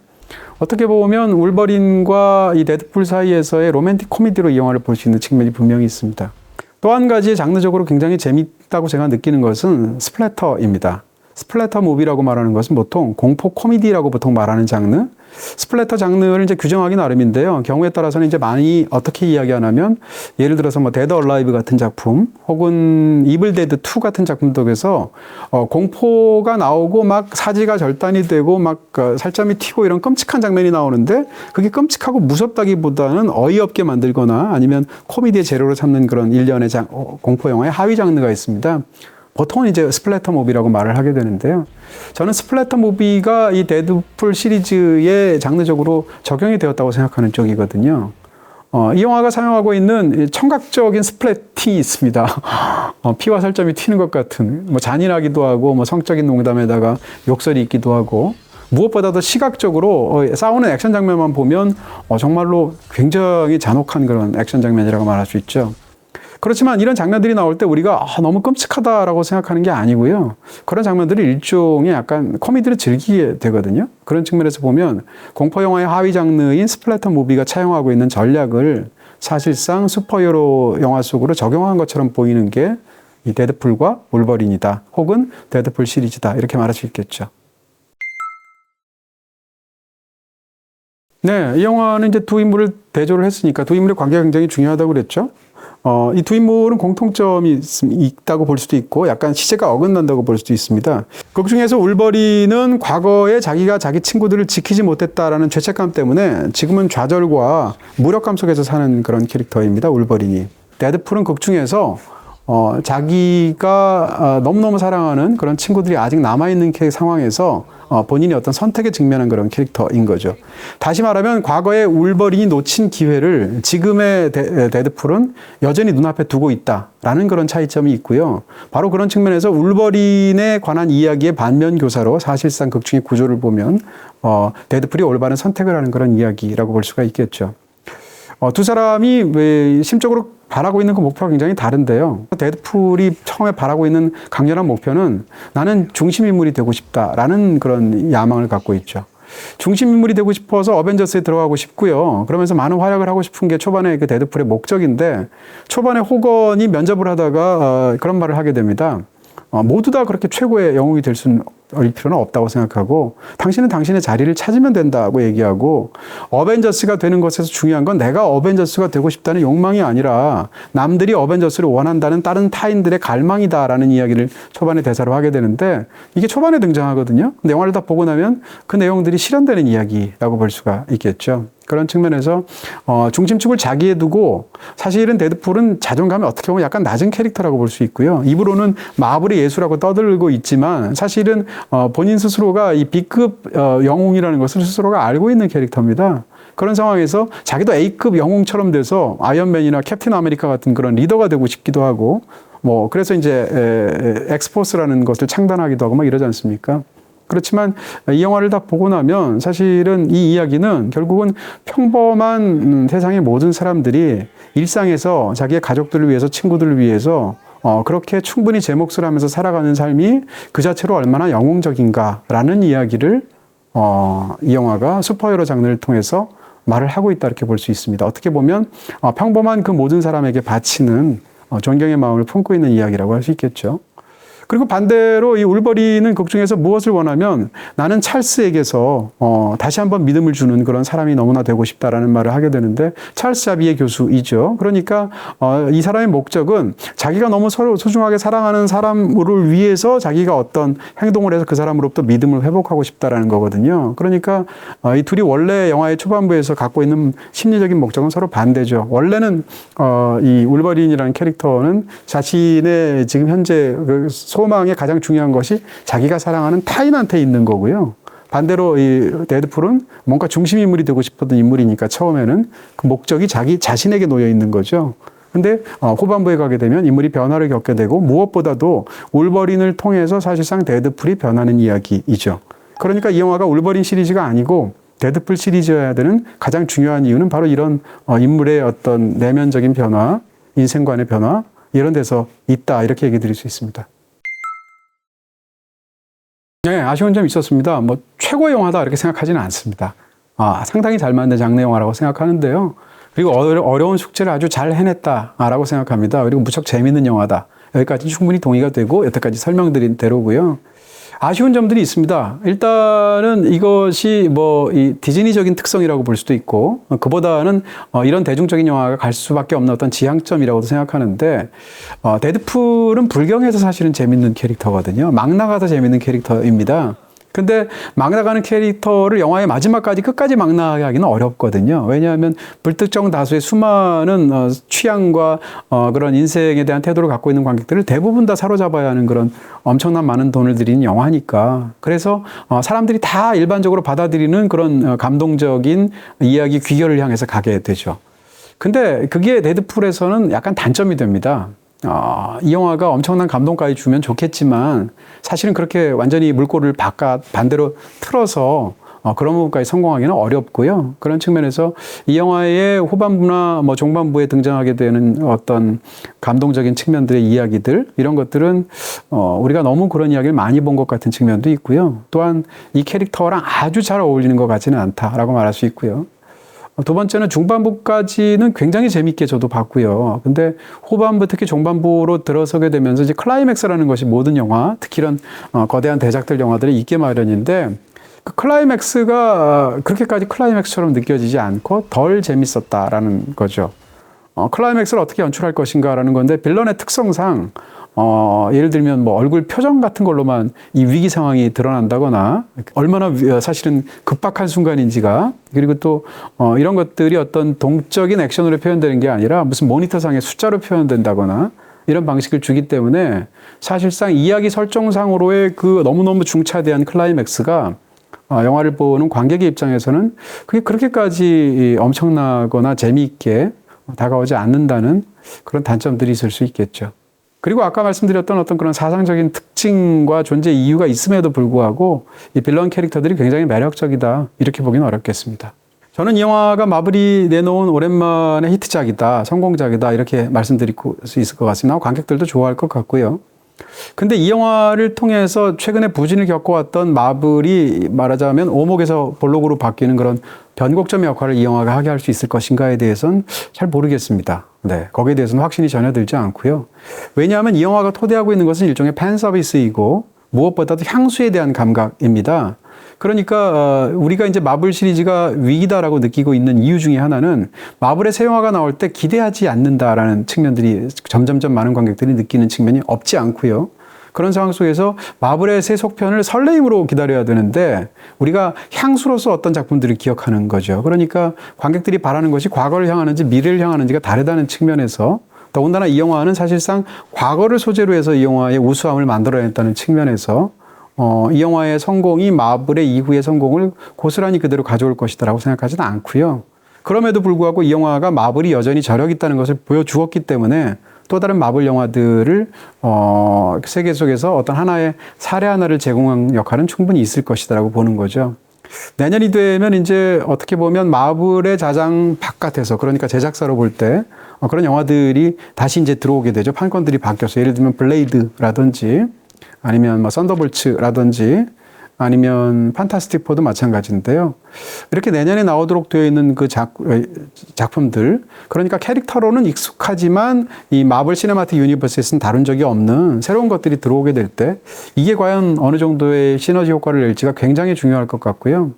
어떻게 보면 울버린과 이 데드풀 사이에서의 로맨틱 코미디로 이 영화를 볼 수 있는 측면이 분명히 있습니다. 또 한 가지 장르적으로 굉장히 재밌다고 제가 느끼는 것은 스플래터입니다. 스플래터 무비라고 말하는 것은 보통 공포 코미디라고 보통 말하는 장르. 스플래터 장르를 이제 규정하기 나름인데요. 경우에 따라서는 이제 많이 어떻게 이야기하냐면 예를 들어서 뭐 데드 얼라이브 같은 작품 혹은 이블 데드 2 같은 작품들에서 공포가 나오고 막 사지가 절단이 되고 막 살점이 튀고 이런 끔찍한 장면이 나오는데 그게 끔찍하고 무섭다기보다는 어이없게 만들거나 아니면 코미디의 재료로 삼는 그런 일련의 공포 영화의 하위 장르가 있습니다. 보통은 이제 스플래터 무비라고 말을 하게 되는데요. 저는 스플래터 무비가 이 데드풀 시리즈에 장르적으로 적용이 되었다고 생각하는 쪽이거든요. 이 영화가 사용하고 있는 청각적인 스플래팅이 있습니다. 피와 살점이 튀는 것 같은, 뭐 잔인하기도 하고, 뭐 성적인 농담에다가 욕설이 있기도 하고, 무엇보다도 시각적으로 싸우는 액션 장면만 보면 정말로 굉장히 잔혹한 그런 액션 장면이라고 말할 수 있죠. 그렇지만 이런 장면들이 나올 때 우리가 너무 끔찍하다라고 생각하는 게 아니고요. 그런 장면들이 일종의 약간 코미디를 즐기게 되거든요. 그런 측면에서 보면 공포 영화의 하위 장르인 스플래터 무비가 차용하고 있는 전략을 사실상 슈퍼히어로 영화 속으로 적용한 것처럼 보이는 게 이 데드풀과 울버린이다. 혹은 데드풀 시리즈다. 이렇게 말할 수 있겠죠. 네, 이 영화는 이제 두 인물을 대조를 했으니까 두 인물의 관계가 굉장히 중요하다고 그랬죠. 이 두 인물은 공통점이 있다고 볼 수도 있고 약간 시제가 어긋난다고 볼 수도 있습니다. 극 중에서 울버린은 과거에 자기가 자기 친구들을 지키지 못했다라는 죄책감 때문에 지금은 좌절과 무력감 속에서 사는 그런 캐릭터입니다. 울버린이. 데드풀은 극 중에서 자기가 너무너무 사랑하는 그런 친구들이 아직 남아있는 상황에서 본인이 어떤 선택에 직면한 그런 캐릭터인 거죠. 다시 말하면 과거에 울버린이 놓친 기회를 지금의 데드풀은 여전히 눈앞에 두고 있다라는 그런 차이점이 있고요. 바로 그런 측면에서 울버린에 관한 이야기의 반면교사로 사실상 극중의 구조를 보면 데드풀이 올바른 선택을 하는 그런 이야기라고 볼 수가 있겠죠. 두 사람이 심적으로 바라고 있는 그 목표가 굉장히 다른데요. 데드풀이 처음에 바라고 있는 강렬한 목표는 나는 중심인물이 되고 싶다라는 그런 야망을 갖고 있죠. 중심인물이 되고 싶어서 어벤져스에 들어가고 싶고요. 그러면서 많은 활약을 하고 싶은 게 초반에 그 데드풀의 목적인데 초반에 호건이 면접을 하다가 그런 말을 하게 됩니다. 모두 다 그렇게 최고의 영웅이 될 수는 필요는 없다고 생각하고 당신은 당신의 자리를 찾으면 된다고 얘기하고 어벤져스가 되는 것에서 중요한 건 내가 어벤져스가 되고 싶다는 욕망이 아니라 남들이 어벤져스를 원한다는 다른 타인들의 갈망이다라는 이야기를 초반에 대사로 하게 되는데 이게 초반에 등장하거든요. 근데 영화를 다 보고 나면 그 내용들이 실현되는 이야기라고 볼 수가 있겠죠. 그런 측면에서 중심축을 자기에 두고 사실은 데드풀은 자존감이 어떻게 보면 약간 낮은 캐릭터라고 볼 수 있고요. 입으로는 마블의 예수라고 떠들고 있지만 사실은 본인 스스로가 이 B급 영웅이라는 것을 스스로가 알고 있는 캐릭터입니다. 그런 상황에서 자기도 A급 영웅처럼 돼서 아이언맨이나 캡틴 아메리카 같은 그런 리더가 되고 싶기도 하고 뭐 그래서 이제 엑스포스라는 것을 창단하기도 하고 막 이러지 않습니까? 그렇지만 이 영화를 다 보고 나면 사실은 이 이야기는 결국은 평범한 세상의 모든 사람들이 일상에서 자기의 가족들을 위해서 친구들을 위해서 그렇게 충분히 제 몫을 하면서 살아가는 삶이 그 자체로 얼마나 영웅적인가라는 이야기를 이 영화가 슈퍼히어로 장르를 통해서 말을 하고 있다 이렇게 볼 수 있습니다. 어떻게 보면 평범한 그 모든 사람에게 바치는 존경의 마음을 품고 있는 이야기라고 할 수 있겠죠. 그리고 반대로 이 울버린은 극 중에서 무엇을 원하면 나는 찰스에게서 다시 한번 믿음을 주는 그런 사람이 너무나 되고 싶다라는 말을 하게 되는데 찰스 자비의 교수이죠. 그러니까 이 사람의 목적은 자기가 너무 서로 소중하게 사랑하는 사람을 위해서 자기가 어떤 행동을 해서 그 사람으로부터 믿음을 회복하고 싶다라는 거거든요. 그러니까 이 둘이 원래 영화의 초반부에서 갖고 있는 심리적인 목적은 서로 반대죠. 원래는 이 울버린이라는 캐릭터는 자신의 지금 현재 그 소망의 가장 중요한 것이 자기가 사랑하는 타인한테 있는 거고요. 반대로 이 데드풀은 뭔가 중심인물이 되고 싶었던 인물이니까 처음에는 그 목적이 자기 자신에게 놓여 있는 거죠. 근데 후반부에 가게 되면 인물이 변화를 겪게 되고 무엇보다도 울버린을 통해서 사실상 데드풀이 변하는 이야기이죠. 그러니까 이 영화가 울버린 시리즈가 아니고 데드풀 시리즈여야 되는 가장 중요한 이유는 바로 이런 인물의 어떤 내면적인 변화, 인생관의 변화 이런 데서 있다 이렇게 얘기 드릴 수 있습니다. 네, 아쉬운 점이 있었습니다. 뭐 최고의 영화다 이렇게 생각하지는 않습니다. 상당히 잘 만든 장르 영화라고 생각하는데요. 그리고 어려운 숙제를 아주 잘 해냈다라고 생각합니다. 그리고 무척 재밌는 영화다. 여기까지 충분히 동의가 되고 여태까지 설명드린 대로고요. 아쉬운 점들이 있습니다. 일단은 이것이 뭐 이 디즈니적인 특성이라고 볼 수도 있고 그보다는 이런 대중적인 영화가 갈 수밖에 없는 어떤 지향점이라고도 생각하는데 데드풀은 불경에서 사실은 재밌는 캐릭터거든요. 막 나가서 재밌는 캐릭터입니다. 근데 막 나가는 캐릭터를 영화의 마지막까지 끝까지 막 나가게 하기는 어렵거든요. 왜냐하면 불특정 다수의 수많은 취향과 그런 인생에 대한 태도를 갖고 있는 관객들을 대부분 다 사로잡아야 하는 그런 엄청난 많은 돈을 들이는 영화니까. 그래서 사람들이 다 일반적으로 받아들이는 그런 감동적인 이야기 귀결을 향해서 가게 되죠. 근데 그게 데드풀에서는 약간 단점이 됩니다. 이 영화가 엄청난 감동까지 주면 좋겠지만 사실은 그렇게 완전히 물꼬를 반대로 틀어서 그런 부분까지 성공하기는 어렵고요. 그런 측면에서 이 영화의 후반부나 뭐 종반부에 등장하게 되는 어떤 감동적인 측면들의 이야기들 이런 것들은 우리가 너무 그런 이야기를 많이 본 것 같은 측면도 있고요. 또한 이 캐릭터랑 아주 잘 어울리는 것 같지는 않다라고 말할 수 있고요. 두 번째는 중반부까지는 굉장히 재밌게 저도 봤고요. 근데 후반부 특히 종반부로 들어서게 되면서 이제 클라이맥스라는 것이 모든 영화, 특히 이런 거대한 대작들 영화들이 있게 마련인데 그 클라이맥스가 그렇게까지 클라이맥스처럼 느껴지지 않고 덜 재밌었다라는 거죠. 클라이맥스를 어떻게 연출할 것인가라는 건데 빌런의 특성상 예를 들면 뭐 얼굴 표정 같은 걸로만 이 위기 상황이 드러난다거나 얼마나 사실은 급박한 순간인지가 그리고 또 이런 것들이 어떤 동적인 액션으로 표현되는 게 아니라 무슨 모니터상의 숫자로 표현된다거나 이런 방식을 주기 때문에 사실상 이야기 설정상으로의 그 너무너무 중차대한 클라이맥스가 영화를 보는 관객의 입장에서는 그게 그렇게까지 엄청나거나 재미있게 다가오지 않는다는 그런 단점들이 있을 수 있겠죠. 그리고 아까 말씀드렸던 어떤 그런 사상적인 특징과 존재 이유가 있음에도 불구하고 이 빌런 캐릭터들이 굉장히 매력적이다 이렇게 보기는 어렵겠습니다. 저는 이 영화가 마블이 내놓은 오랜만의 히트작이다, 성공작이다 이렇게 말씀드릴 수 있을 것 같습니다. 관객들도 좋아할 것 같고요. 근데 이 영화를 통해서 최근에 부진을 겪어왔던 마블이 말하자면 오목에서 볼록으로 바뀌는 그런 변곡점의 역할을 이 영화가 하게 할 수 있을 것인가에 대해서는 잘 모르겠습니다. 네, 거기에 대해서는 확신이 전혀 들지 않고요. 왜냐하면 이 영화가 토대하고 있는 것은 일종의 팬 서비스이고 무엇보다도 향수에 대한 감각입니다. 그러니까 우리가 이제 마블 시리즈가 위기다라고 느끼고 있는 이유 중에 하나는 마블의 새 영화가 나올 때 기대하지 않는다라는 측면들이 점점점 많은 관객들이 느끼는 측면이 없지 않고요. 그런 상황 속에서 마블의 새 속편을 설레임으로 기다려야 되는데 우리가 향수로서 어떤 작품들을 기억하는 거죠. 그러니까 관객들이 바라는 것이 과거를 향하는지 미래를 향하는지가 다르다는 측면에서 더군다나 이 영화는 사실상 과거를 소재로 해서 이 영화의 우수함을 만들어냈다는 측면에서 이 영화의 성공이 마블의 이후의 성공을 고스란히 그대로 가져올 것이다라고 생각하지는 않고요. 그럼에도 불구하고 이 영화가 마블이 여전히 저력 있다는 것을 보여주었기 때문에 또 다른 마블 영화들을 세계 속에서 어떤 하나의 사례 하나를 제공한 역할은 충분히 있을 것이다라고 보는 거죠. 내년이 되면 이제 어떻게 보면 마블의 자장 바깥에서 그러니까 제작사로 볼 때 그런 영화들이 다시 이제 들어오게 되죠. 판권들이 바뀌어서 예를 들면 블레이드라든지 아니면 뭐 썬더볼츠라든지 아니면 판타스틱 포도 마찬가지인데요. 이렇게 내년에 나오도록 되어 있는 그 작품들, 그러니까 캐릭터로는 익숙하지만 이 마블 시네마틱 유니버스에서는 다룬 적이 없는 새로운 것들이 들어오게 될 때 이게 과연 어느 정도의 시너지 효과를 낼지가 굉장히 중요할 것 같고요.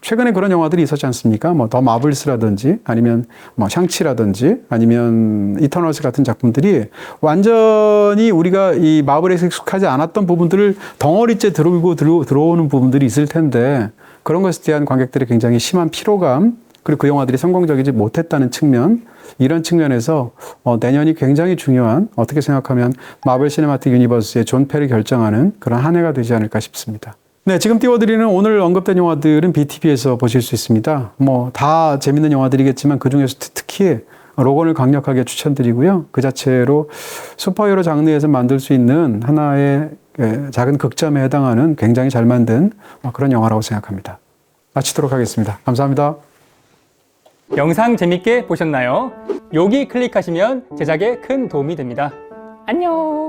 최근에 그런 영화들이 있었지 않습니까? 뭐 더 마블스라든지 아니면 뭐 샹치라든지 아니면 이터널스 같은 작품들이 완전히 우리가 이 마블에서 익숙하지 않았던 부분들을 덩어리째 들어오는 부분들이 있을 텐데 그런 것에 대한 관객들의 굉장히 심한 피로감 그리고 그 영화들이 성공적이지 못했다는 측면 이런 측면에서 내년이 굉장히 중요한 어떻게 생각하면 마블 시네마틱 유니버스의 존폐를 결정하는 그런 한 해가 되지 않을까 싶습니다. 네, 지금 띄워드리는 오늘 언급된 영화들은 BTV에서 보실 수 있습니다. 뭐 다 재밌는 영화들이겠지만 그 중에서 특히 로건을 강력하게 추천드리고요. 그 자체로 슈퍼히어로 장르에서 만들 수 있는 하나의 작은 극점에 해당하는 굉장히 잘 만든 그런 영화라고 생각합니다. 마치도록 하겠습니다. 감사합니다. 영상 재밌게 보셨나요? 여기 클릭하시면 제작에 큰 도움이 됩니다. 안녕!